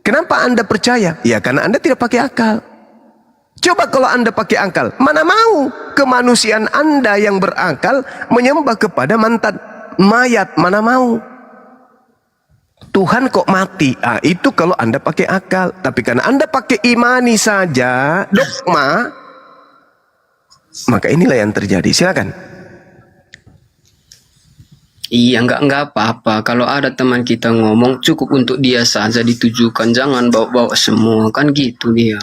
Kenapa Anda percaya? Ya karena Anda tidak pakai akal. Coba kalau Anda pakai akal, mana mau kemanusiaan Anda yang berakal menyembah kepada mantan mayat, mana mau. Tuhan kok mati? Itu kalau Anda pakai akal. Tapi karena Anda pakai imani saja, dogma, maka inilah yang terjadi. Silakan. Iya, enggak apa-apa. Kalau ada teman kita ngomong, cukup untuk dia saja ditujukan. Jangan bawa-bawa semua. Kan gitu dia.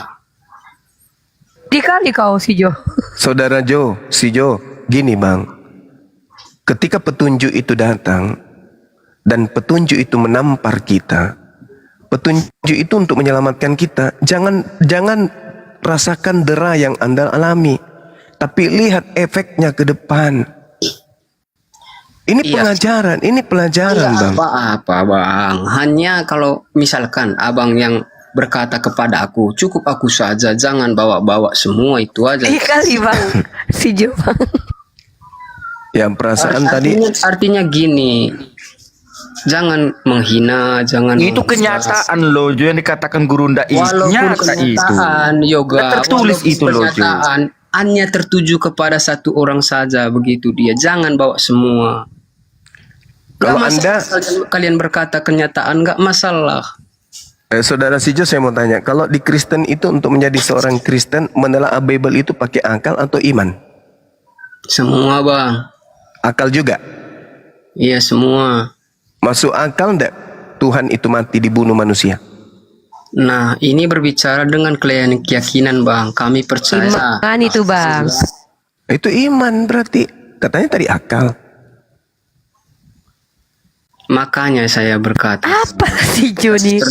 Dikali kau si Jo. Saudara si Jo, gini bang. Ketika petunjuk itu datang, dan petunjuk itu menampar kita, petunjuk itu untuk menyelamatkan kita. Jangan rasakan dera yang Anda alami, tapi lihat efeknya ke depan. Ini pelajaran, ini pelajaran bang. Apa-apa bang. Hanya kalau misalkan abang yang berkata kepada aku, cukup aku saja, jangan bawa-bawa semua, itu aja. Dikali, Bang. Si Jo, Bang. Yang perasaan Artinya gini, jangan menghina, jangan Itu kenyataan loh, Jo, yang dikatakan guru ndak walaupun nyata itu. kenyataan yoga, Nggak tertulis walaupun itu loh, Jo. kenyataan hanya tertuju kepada satu orang saja, begitu dia. Jangan bawa semua. Kalau Nggak masalah kalian berkata kenyataan, nggak masalah. Saudara Sijo, saya mau tanya, kalau di Kristen itu untuk menjadi seorang Kristen menelaah Bible itu pakai akal atau iman? Semua bang. Akal juga. Iya semua. Masuk akal enggak Tuhan itu mati dibunuh manusia? Nah ini berbicara dengan keyakinan bang. Kami percaya. Iman itu bang. Itu iman berarti. Katanya tadi akal. Makanya saya berkata. Apa si Joni?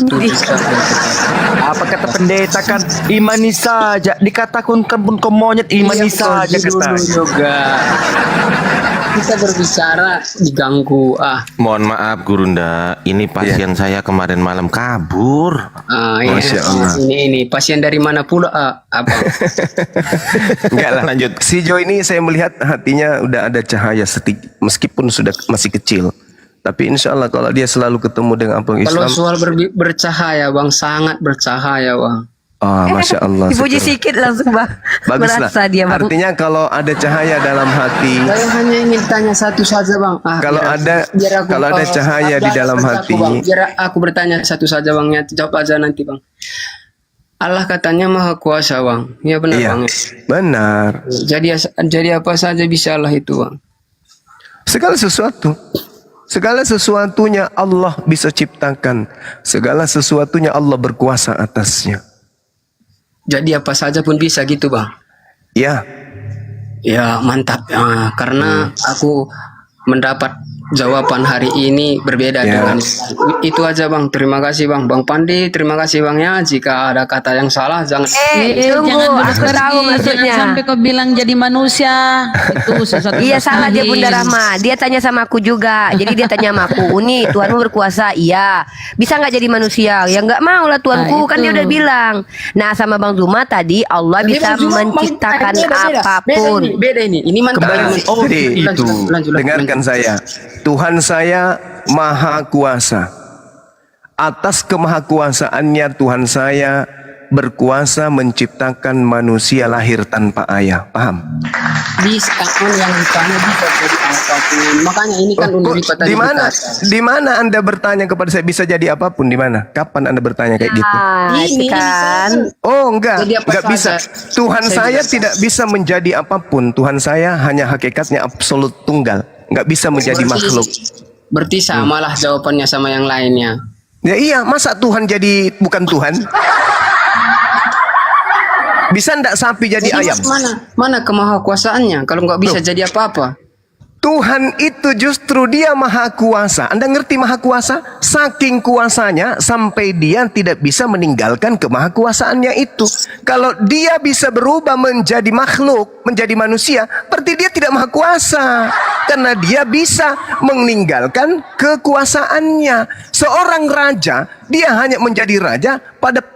Apa kata pendeta kan imani saja dikatakan pun kau monyet imani saja Dulu kata. juga. Kita berbicara diganggu. Mohon maaf Gurunda, ini pasien saya kemarin malam kabur. Masya Allah. Ini pasien dari mana pula? Apa? Enggak lah, lanjut. Si Jo ini saya melihat hatinya udah ada cahaya sedikit, meskipun sudah masih kecil. Tapi insya Allah kalau dia selalu ketemu dengan apa Kalau Islam, soal bercahaya bang, sangat bercahaya bang. Masya Allah. Dipuji syukur. sikit langsung bang. Baguslah. Merasa dia bang. Artinya kalau ada cahaya dalam hati, Saya hanya ingin tanya satu saja bang. Kalau ada cahaya di dalam hati. Biar aku bertanya satu saja bang. Ya, jawab aja nanti bang. Allah katanya maha kuasa bang. Ya benar Iya, bang. benar. Jadi apa saja bisa Allah itu bang. Segala sesuatunya Allah bisa ciptakan. Segala sesuatunya Allah berkuasa atasnya. Jadi apa saja pun bisa gitu bang. Ya, Ya mantap. Karena aku mendapat jawaban hari ini berbeda Ya. dengan itu aja bang. Terima kasih bang. Bang Pandi, terima kasih bang ya. Jika ada kata yang salah jangan. Tunggu, jangan dulu aku tahu pergi, maksudnya. jangan sampai kau bilang jadi manusia. Itu sesuatu Iya salah dia mustahil. Bunda Rahma. Dia tanya sama aku juga. Jadi dia tanya sama aku, Uni Tuhanmu berkuasa. Iya. Bisa nggak jadi manusia? Ya nggak mau lah Tuanku. Nah, Kan dia itu. udah bilang. Nah sama Bang Zuma tadi Allah Tapi bisa Bang Zuma, menciptakan beda. apapun. Beda ini. Ini mantap. kembali. Lanjut, lanjut. Dengarkan saya. Tuhan saya maha kuasa. Atas kemahakuasaannya Tuhan saya berkuasa menciptakan manusia lahir tanpa ayah. Paham? Bisa yang ditanya bisa jadi apapun. Makanya ini kan Unripa tadi Di mana Anda bertanya kepada saya bisa jadi apapun? Di mana? Kapan Anda bertanya kayak gitu? Itu kan. Oh enggak, Jadi apa enggak bisa. saja. Tuhan Saya saya tidak bisa menjadi apapun. Tuhan saya hanya hakikatnya absolut tunggal. Enggak bisa menjadi makhluk. Berarti samalah jawabannya sama yang lainnya. Ya iya, masa Tuhan jadi bukan Tuhan? Bisa enggak sapi jadi ayam? Mana kemahakuasaannya kalau nggak bisa jadi apa-apa? Tuhan itu justru dia maha kuasa. Anda ngerti maha kuasa? Saking kuasanya sampai dia tidak bisa meninggalkan kemahakuasaannya itu. Kalau dia bisa berubah menjadi makhluk, menjadi manusia, berarti dia tidak maha kuasa. Karena dia bisa meninggalkan kekuasaannya. Seorang raja, dia hanya menjadi raja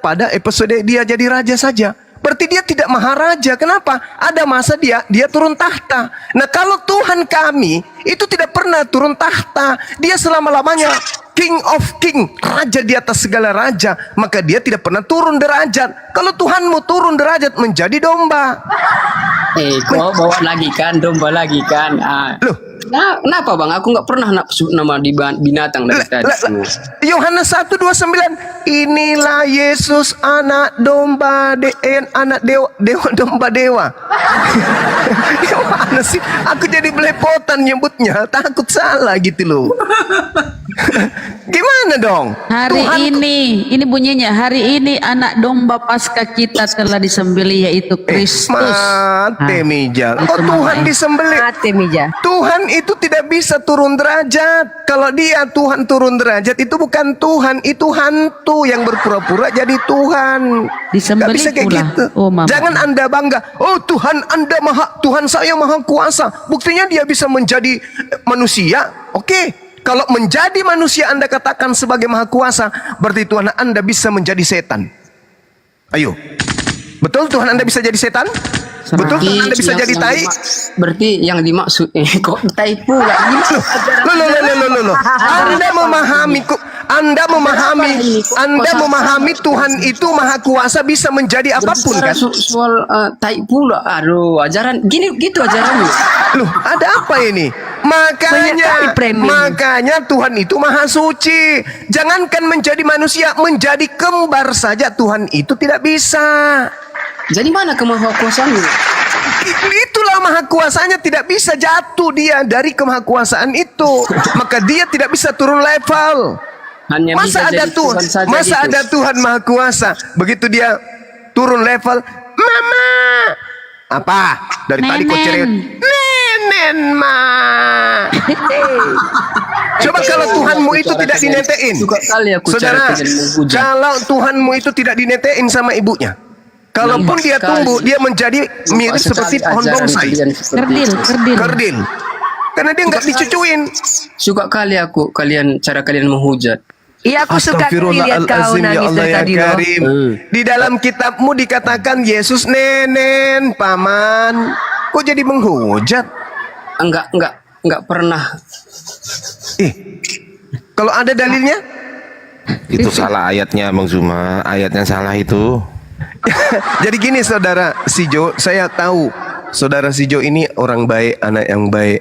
pada episode dia jadi raja saja. Berarti dia tidak maharaja. Kenapa? Ada masa dia turun tahta. Nah kalau Tuhan kami itu tidak pernah turun tahta. Dia selama-lamanya King of King, raja di atas segala raja. Maka dia tidak pernah turun derajat. Kalau Tuhanmu turun derajat menjadi domba. Kau bawa lagi kan, domba lagi kan. Loh, Kenapa bang? Aku nggak pernah nafsu nama di binatang dari tadi. Yohanes 1:29, inilah Yesus anak domba anak dewa domba dewa. Gimana sih? Aku jadi belepotan nyebutnya, takut salah gitu loh. Gimana dong? Hari ini bunyinya, hari ini anak domba Paskah kita telah disembelih yaitu Kristus. Mate Mija. itu Oh Tuhan namanya. disembelih. Mati Mija. Tuhan itu tidak bisa turun derajat. Kalau dia Tuhan turun derajat itu bukan Tuhan, itu hantu yang berpura-pura jadi Tuhan. Disembelih Gak bisa kayak pula. gitu. Oh, Mama. Jangan Anda bangga. Oh Tuhan Tuhan saya maha kuasa. Buktinya dia bisa menjadi manusia. Oke. Kalau menjadi manusia Anda katakan sebagai maha kuasa, berarti Tuhan Anda bisa menjadi setan. Ayo. Betul Tuhan Anda bisa jadi setan? Betul Tuhan Anda bisa jadi tai? Berarti yang dimaksud kok tai pula? Loh. Anda memahami Anda memahami Tuhan itu maha kuasa bisa menjadi apapun Berbicara kan? soal tai pula. Aduh, ajaran gini gitu ajarannya. Loh, ada apa ini? Banyak kali framing. Makanya Tuhan itu maha suci. Jangankan menjadi manusia, menjadi kembar saja Tuhan itu tidak bisa. Jadi mana kemahakuasaannya? Itulah maha kuasanya, tidak bisa jatuh dia dari kemahakuasaan itu. Maka dia tidak bisa turun level. Hanya Masa bisa ada jadi Tuhan, saja masa gitu. ada Tuhan maha kuasa. Begitu dia turun level, mama. Apa? Dari tadi kau Nenen. cerewet. Nenen ma. Coba kalau Tuhanmu itu tidak dinetein. Suka kali aku Saudara, cara kalian menghujat. kalau Tuhanmu itu tidak dinetein sama ibunya. Kalaupun Nampak dia sekali. tumbuh, dia menjadi mirip seperti pohon bonsai. Kerdil. Kerdil. Karena dia nggak dicucuin. Suka kali aku cara kalian menghujat. Iya, aku suka lihat kau Astagfirullahaladzim, ya nangis Allah dari ya tadi loh. Karim. Di dalam kitabmu dikatakan Yesus nenen, paman. Kok jadi menghujat? Enggak pernah. Kalau ada dalilnya? Itu salah ayatnya Bang Zuma. Ayatnya salah itu. Jadi gini saudara Sijo, saya tahu saudara Sijo ini orang baik, anak yang baik,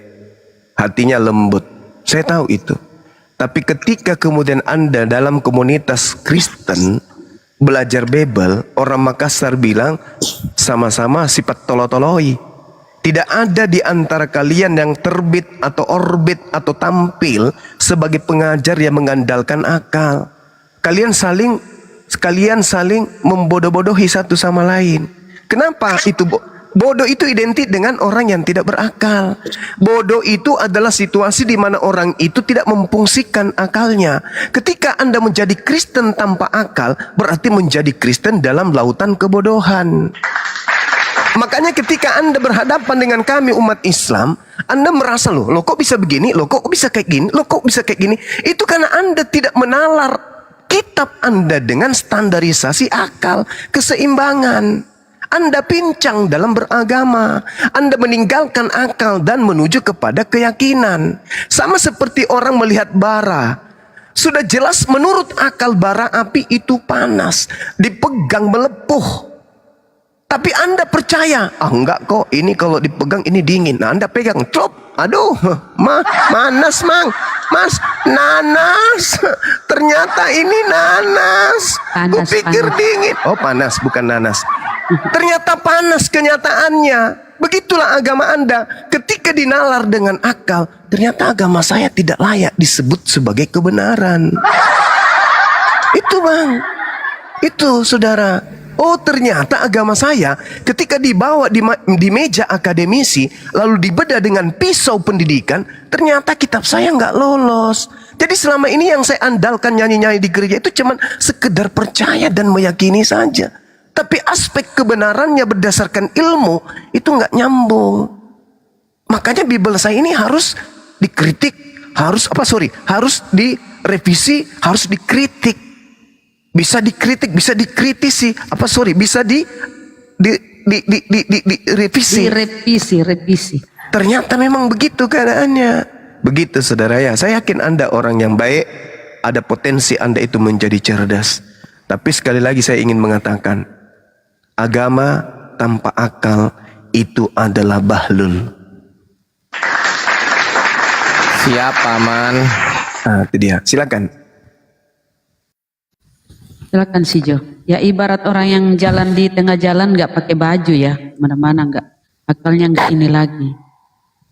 hatinya lembut. Saya tahu itu. Tapi ketika kemudian Anda dalam komunitas Kristen belajar Bible, orang Makassar bilang sama-sama sifat tolo-toloi. Tidak ada di antara kalian yang terbit atau orbit atau tampil sebagai pengajar yang mengandalkan akal. Kalian saling membodoh-bodohi satu sama lain. Kenapa itu? Bodoh itu identik dengan orang yang tidak berakal. Bodoh itu adalah situasi di mana orang itu tidak memfungsikan akalnya. Ketika Anda menjadi Kristen tanpa akal, berarti menjadi Kristen dalam lautan kebodohan. Makanya ketika Anda berhadapan dengan kami umat Islam, Anda merasa loh kok bisa begini, loh kok bisa kayak gini, loh kok bisa kayak gini. Itu karena Anda tidak menalar kitab Anda dengan standarisasi akal, keseimbangan. Anda pincang dalam beragama. Anda meninggalkan akal dan menuju kepada keyakinan. Sama seperti orang melihat bara. Sudah jelas menurut akal bara api itu panas, dipegang melepuh. Tapi Anda percaya, enggak kok, ini kalau dipegang ini dingin. Nah, Anda pegang, clop, aduh, manas mang, mas, nanas. Ternyata ini nanas. Panas, Kupikir panas. dingin. Oh panas, bukan nanas. Ternyata panas kenyataannya. Begitulah agama Anda. Ketika dinalar dengan akal, ternyata agama saya tidak layak disebut sebagai kebenaran. Itu bang, itu saudara. Oh ternyata agama saya ketika dibawa di meja akademisi lalu dibedah dengan pisau pendidikan, ternyata kitab saya nggak lolos. Jadi selama ini yang saya andalkan nyanyi-nyanyi di gereja itu cuman sekedar percaya dan meyakini saja. Tapi aspek kebenarannya berdasarkan ilmu itu nggak nyambung. Makanya Bible saya ini harus dikritik, harus direvisi, harus dikritik. Bisa dikritik, bisa dikritisi, bisa Direvisi. Ternyata memang begitu keadaannya. Begitu saudara ya. Saya yakin Anda orang yang baik, ada potensi Anda itu menjadi cerdas. Tapi sekali lagi saya ingin mengatakan, agama tanpa akal itu adalah bahlul. Siap paman. Nah, itu dia. Silakan. Silakan Sijo. Ya ibarat orang yang jalan di tengah jalan nggak pakai baju ya, mana-mana nggak, akalnya nggak ini lagi,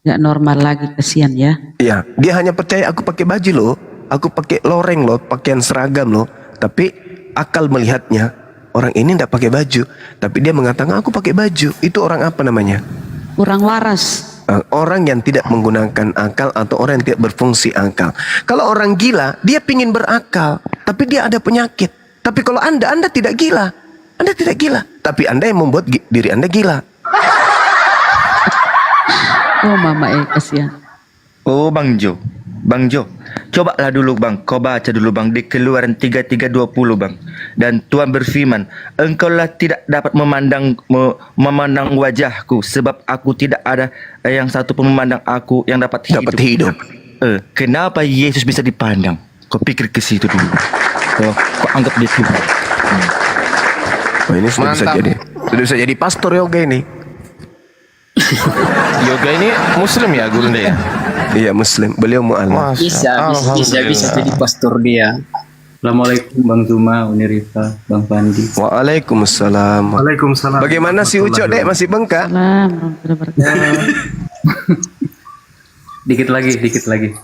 nggak normal lagi, kesian ya. Iya, dia hanya percaya aku pakai baju loh, aku pakai loreng loh, pakaian seragam loh. Tapi akal melihatnya orang ini tidak pakai baju, tapi dia mengatakan aku pakai baju. Itu orang apa namanya? Kurang waras. Orang yang tidak menggunakan akal atau orang yang tidak berfungsi akal. Kalau orang gila, dia pingin berakal, tapi dia ada penyakit. Tapi kalau Anda tidak gila. Anda tidak gila, tapi Anda yang membuat diri Anda gila. Oh mama kasihan. Oh Bang Jo. Cobalah dulu Bang, kau baca dulu Bang di Keluaran 33:20 Bang. Dan Tuhan berfirman, engkaulah tidak dapat memandang wajahku, sebab aku tidak ada yang satu pun memandang aku yang dapat hidup. Dapat hidup. Kenapa Yesus bisa dipandang? Kau pikir ke situ dulu. Kau anggap dia Tuhan. Oh, ini sudah bisa Mantap. jadi. Sudah bisa jadi pastor yoga ini. Yoga ini Muslim ya Gurunda ya? Iya Muslim. Beliau mu'alaf. Bisa jadi pastor dia. Assalamualaikum Bang Zuma, Unirifa, Bang Pandi. Waalaikumsalam. Waalaikumsalam. Bagaimana si Ucok dek masih bengkak? Salam warahmatullahi wabarakatuh. Dikit lagi.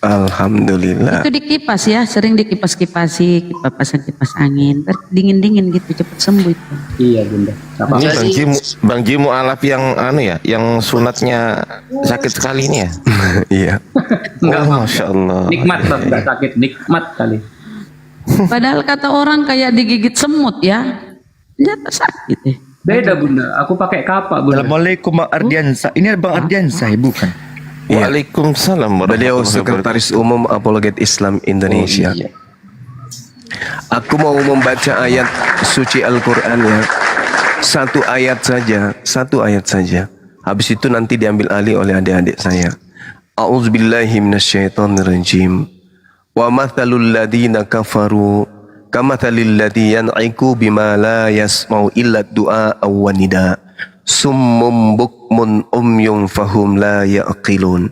Alhamdulillah. Itu dikipas ya, sering dikipas-kipasi, pasang kipas angin, dingin-dingin gitu, cepet sembuh itu. Iya Bunda. Apa? Ini Bang Jimu alaf yang yang sunatnya sakit sekali ini ya? Iya. Enggak, Oh, Masya Allah. nikmat enggak sakit, nikmat kali. Padahal kata orang kayak digigit semut ya, ternyata sakit ya. Beda Bunda, aku pakai kapak Bunda. Assalamualaikum Bang Ardiansa. Ini Bang Ardiansa bukan? Waalaikumsalam Beliau warahmatullahi Sekretaris Umum Apologet Islam Indonesia. iya. Aku mau membaca ayat suci Al-Quran ya. Satu ayat saja. Habis itu nanti diambil alih oleh adik-adik saya. A'udzubillahi minasyaitonirrajim. Wa mathalul ladina kafaru kamathalil ladzi yan'iku bima la yasma'u illa du'a aw nida. Summum bukmun umyum fahum la ya'qilun.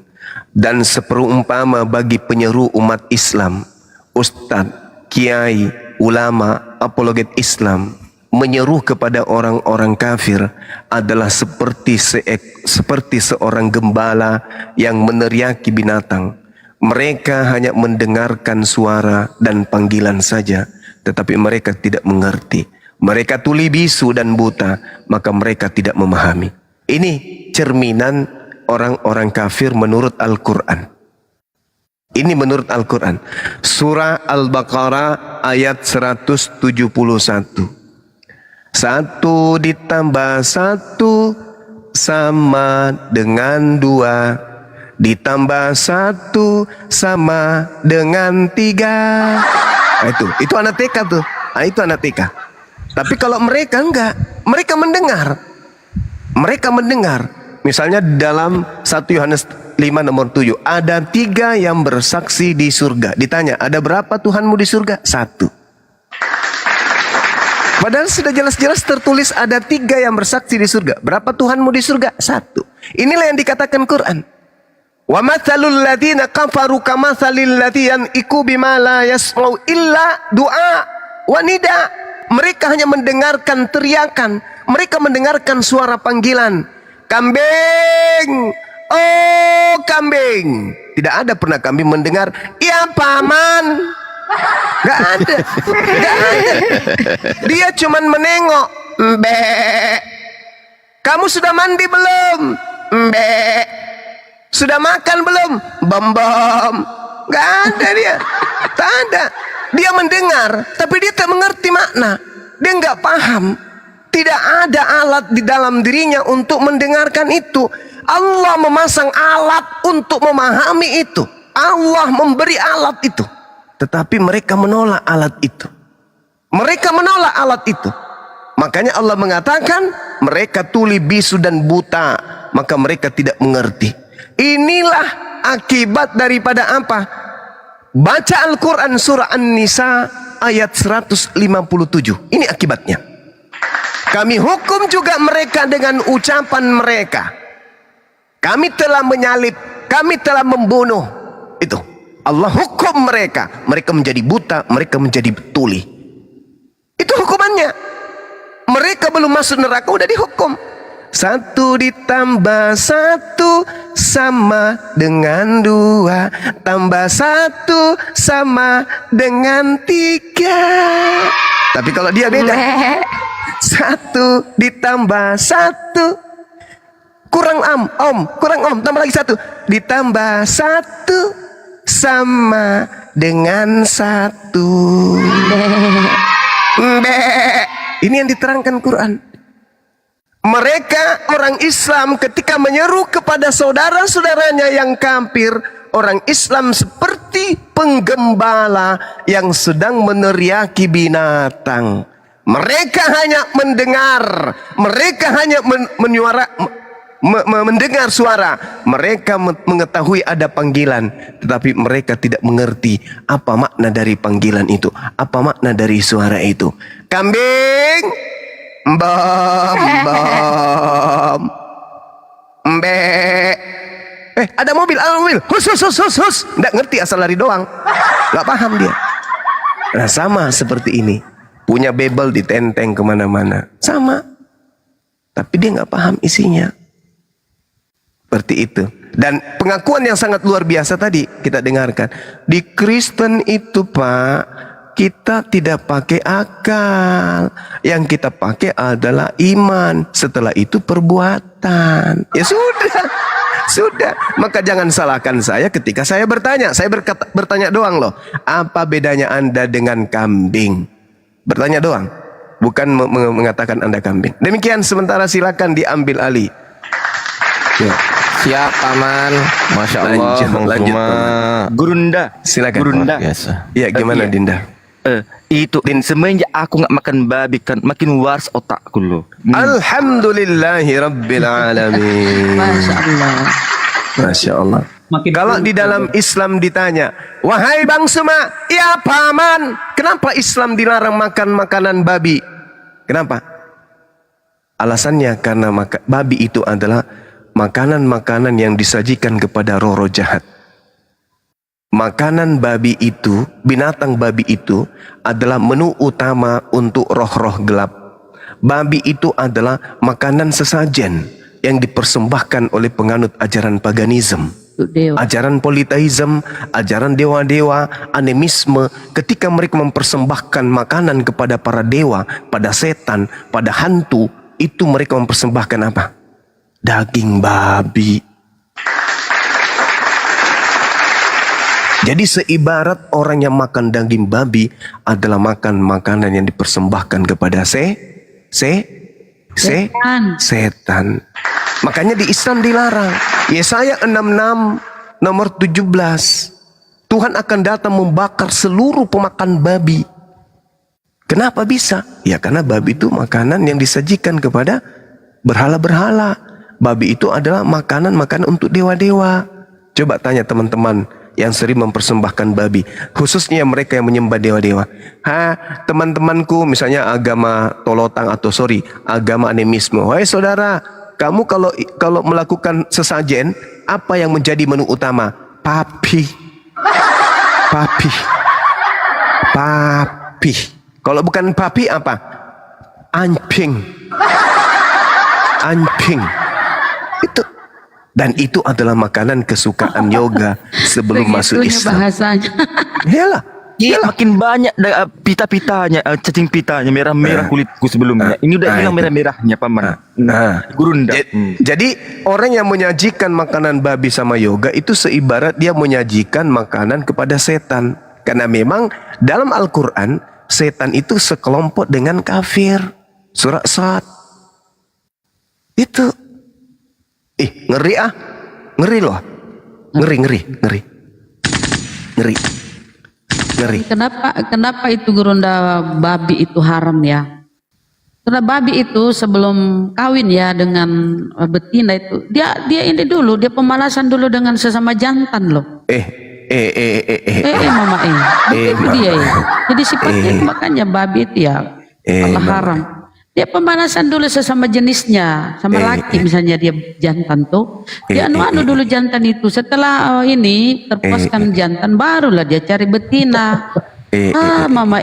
Dan seperumpama bagi penyeru umat Islam, ustadz, kiai, ulama, apologet Islam menyeru kepada orang-orang kafir adalah seperti seorang gembala yang meneriaki binatang. Mereka hanya mendengarkan suara dan panggilan saja, tetapi mereka tidak mengerti. Mereka tuli bisu dan buta, maka mereka tidak memahami. Ini cerminan orang-orang kafir menurut Al-Quran. Ini menurut Al-Quran. Surah Al-Baqarah ayat 171. 1 ditambah 1 sama dengan 2. Ditambah 1 sama dengan 3. Nah, itu anak TK tuh. Nah, itu anak TK. Tapi kalau mereka enggak, mereka mendengar. Misalnya dalam 1 Yohanes 5 nomor 7, ada 3 yang bersaksi di surga. Ditanya, ada berapa Tuhanmu di surga? 1. Padahal sudah jelas-jelas tertulis ada 3 yang bersaksi di surga. Berapa Tuhanmu di surga? 1. Inilah yang dikatakan Quran. Wa mathalul ladzina kafaru kamathalil ladzi yan'iku bima la yasma'u illa du'a wa nida. Mereka hanya mendengarkan teriakan, mereka mendengarkan suara panggilan. Kambing, oh kambing. Tidak ada pernah kambing mendengar, ya paman. Gak ada. Dia cuman menengok. Mbek. Kamu sudah mandi belum? Mbek. Sudah makan belum? Bom. Gak ada dia. Tak ada. Dia mendengar, tapi dia tak mengerti makna. Dia nggak paham. Tidak ada alat di dalam dirinya untuk mendengarkan itu. Allah memasang alat untuk memahami itu. Allah memberi alat itu. Tetapi mereka menolak alat itu. Makanya Allah mengatakan mereka tuli bisu dan buta, maka mereka tidak mengerti. Inilah akibat daripada apa? Baca Al-Quran surah An-Nisa ayat 157. Ini akibatnya. Kami hukum juga mereka dengan ucapan mereka. Kami telah menyalib, kami telah membunuh. Itu. Allah hukum mereka. Mereka menjadi buta, mereka menjadi tuli. Itu hukumannya. Mereka belum masuk neraka, udah dihukum. 1 ditambah 1 sama dengan 2. Tambah 1 sama dengan 3. Tapi kalau dia beda. 1 ditambah 1 kurang om, tambah lagi 1. Ditambah 1 sama dengan 1. Ini yang diterangkan Quran. Mereka orang Islam ketika menyeru kepada saudara-saudaranya yang kafir, orang Islam seperti penggembala yang sedang meneriaki binatang. Mereka hanya mendengar, mereka hanya mendengar suara, mereka mengetahui ada panggilan, tetapi mereka tidak mengerti apa makna dari panggilan itu, apa makna dari suara itu. Kambing, bam bam, mbe. Ada mobil, hus. Nggak ngerti, asal lari doang, nggak paham dia. Nah sama seperti ini, punya bebel ditenteng kemana-mana, sama, tapi dia nggak paham isinya. Seperti itu. Dan pengakuan yang sangat luar biasa tadi kita dengarkan. Di Kristen itu Pak, kita tidak pakai akal. Yang kita pakai adalah iman. Setelah itu perbuatan. Ya sudah. Sudah. Maka jangan salahkan saya ketika saya bertanya. Saya bertanya doang loh. Apa bedanya Anda dengan kambing? Bertanya doang. Bukan mengatakan Anda kambing. Demikian, sementara silakan diambil alih. Ya. Siap, Paman. Masya Allah, Lanjut, Paman. Gurunda, silakan. Gurunda. Biasa. Ya gimana Iya. Dinda? Itu din semenjak aku nggak makan babi kan makin waras otakku loh. Alhamdulillahi Rabbil Alamin. Masya Allah. Masya Allah. Kalau di dalam Islam ditanya, wahai Bang Suma, ya Paman, kenapa Islam dilarang makan makanan babi? Kenapa? Alasannya karena babi itu adalah makanan-makanan yang disajikan kepada roh-roh jahat. Makanan babi itu, binatang babi itu adalah menu utama untuk roh-roh gelap. Babi itu adalah makanan sesajen yang dipersembahkan oleh penganut ajaran paganisme, ajaran politeisme, ajaran dewa-dewa, animisme. Ketika mereka mempersembahkan makanan kepada para dewa, pada setan, pada hantu, itu mereka mempersembahkan apa? Daging babi. Jadi seibarat orang yang makan daging babi adalah makan makanan yang dipersembahkan kepada setan. Makanya di Islam dilarang. Yesaya 66 nomor 17. Tuhan akan datang membakar seluruh pemakan babi. Kenapa bisa? Ya karena babi itu makanan yang disajikan kepada berhala-berhala. Babi itu adalah makanan-makanan untuk dewa-dewa. Coba tanya teman-teman yang sering mempersembahkan babi, khususnya mereka yang menyembah dewa-dewa. Teman-temanku misalnya agama Tolotang atau agama animisme. Wahai saudara, kamu kalau melakukan sesajen, apa yang menjadi menu utama? Papi. Kalau bukan papi apa? Anjing. Itu. Dan itu adalah makanan kesukaan yoga sebelum masuk Islam. Bahasanya. Iyalah. Iya, makin banyak pita-pitanya, cacing pitanya merah-merah kulitku sebelumnya. Ini udah hilang merah-merahnya, Paman. Gurunda. Jadi orang yang menyajikan makanan babi sama yoga itu seibarat dia menyajikan makanan kepada setan. Karena memang dalam Al-Quran setan itu sekelompok dengan kafir. Surah Sad. Itu. Ngeri ah. Ngeri loh. Ngeri. Kenapa itu Gurunda babi itu haram ya? Karena babi itu sebelum kawin ya dengan betina itu dia ini dulu, dia pemanasan dulu dengan sesama jantan loh. Mama begitu dia ya. Jadi sifatnya makanya babi itu ya Allah haram. Dia pemanasan dulu sesama jenisnya, sama laki misalnya dia jantan tuh. Dia anu dulu jantan itu. Setelah ini terpuaskan jantan, barulah dia cari betina. Mama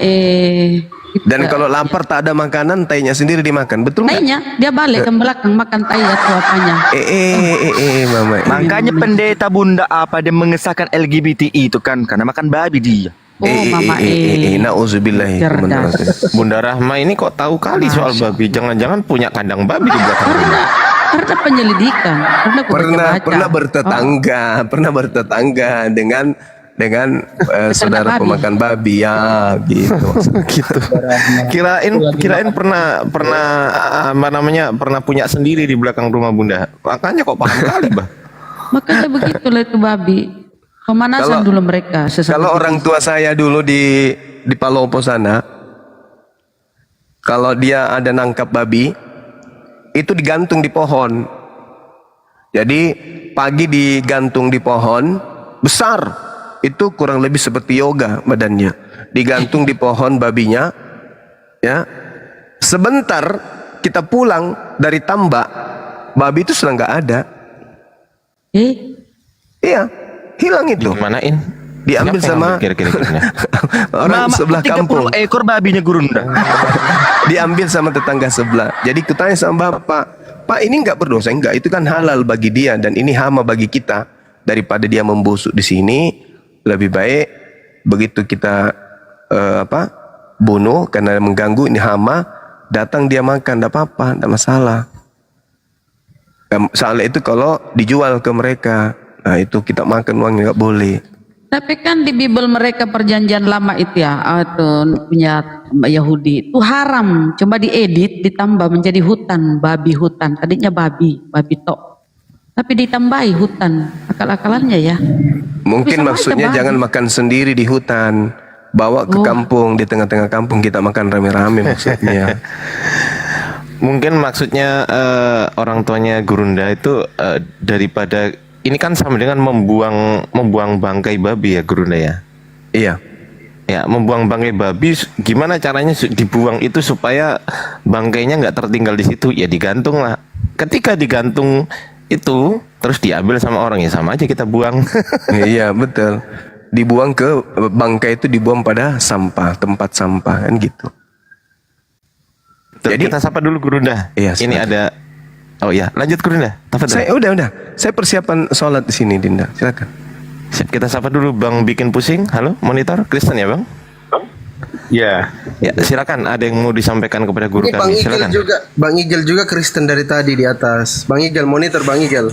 Dan kalau lapar tak ada makanan, tainya sendiri dimakan, betul nggak? Tainya dia balik ke belakang makan tai atau apanya. Mama. Makanya pendeta Bunda apa dia mengesahkan LGBTI itu kan karena makan babi dia. Mama Nauzubillah. Bunda Rahma ini kok tahu kali soal babi? Jangan-jangan punya kandang babi di belakang rumah. Karena penyelidikan, pernah bertetangga dengan saudara pemakan babi ya gitu. Gitu. Kirain pernah punya sendiri di belakang rumah Bunda. Makanya kok paham kali, Bah. Makanya begitulah itu babi. Pemanasan dulu mereka. Kalau orang tua saya dulu di Palopo sana, kalau dia ada nangkap babi, itu digantung di pohon. Jadi pagi digantung di pohon besar, itu kurang lebih seperti yoga badannya. Digantung di pohon babinya, ya. Sebentar kita pulang dari tambak, babi itu sudah nggak ada. Iya, hilang itu. Dimanain? Diambil Siapa yang sama ambil kira-kira? orang sebelah kampung. 30 ekor babinya Gurunda. Diambil sama tetangga sebelah. Jadi kutanya sama bapak, Pak ini nggak berdosa, enggak, itu kan halal bagi dia dan ini hama bagi kita. Daripada dia membusuk di sini, lebih baik begitu kita bunuh karena mengganggu, ini hama, datang dia makan, tidak apa-apa, tidak masalah. Soalnya itu kalau dijual ke mereka, nah itu kita makan uangnya nggak boleh. Tapi kan di Bible mereka perjanjian lama itu ya, itu punya Yahudi, itu haram, cuma diedit, ditambah menjadi hutan, babi hutan. Tadinya babi tok. Tapi ditambahi hutan, akal-akalannya ya. Mungkin maksudnya jangan makan sendiri di hutan, bawa ke kampung, di tengah-tengah kampung kita makan rame-rame maksudnya. Mungkin maksudnya orang tuanya Gurunda itu daripada ini kan sama dengan membuang bangkai babi ya Gurunda ya. Iya. Ya, membuang bangkai babi gimana caranya dibuang itu supaya bangkainya nggak tertinggal di situ? Ya digantung lah. Ketika digantung itu terus diambil sama orang, ya sama aja kita buang. Iya, betul. Dibuang ke bangkai itu, dibuang pada sampah, tempat sampah kan gitu. Jadi kita sapa dulu Gurunda. Iya, ini ada. Oh ya, lanjut Gurunda. Saya udah. Saya persiapan sholat di sini, Dinda. Silakan. Kita sapa dulu Bang bikin pusing. Halo, monitor Kristen ya Bang? Ya. Ya, silakan. Ada yang mau disampaikan kepada guru Ini Bang kami? Igel Silakan. juga, Bang Igel juga Kristen dari tadi di atas. Bang Igel, monitor Bang Igel.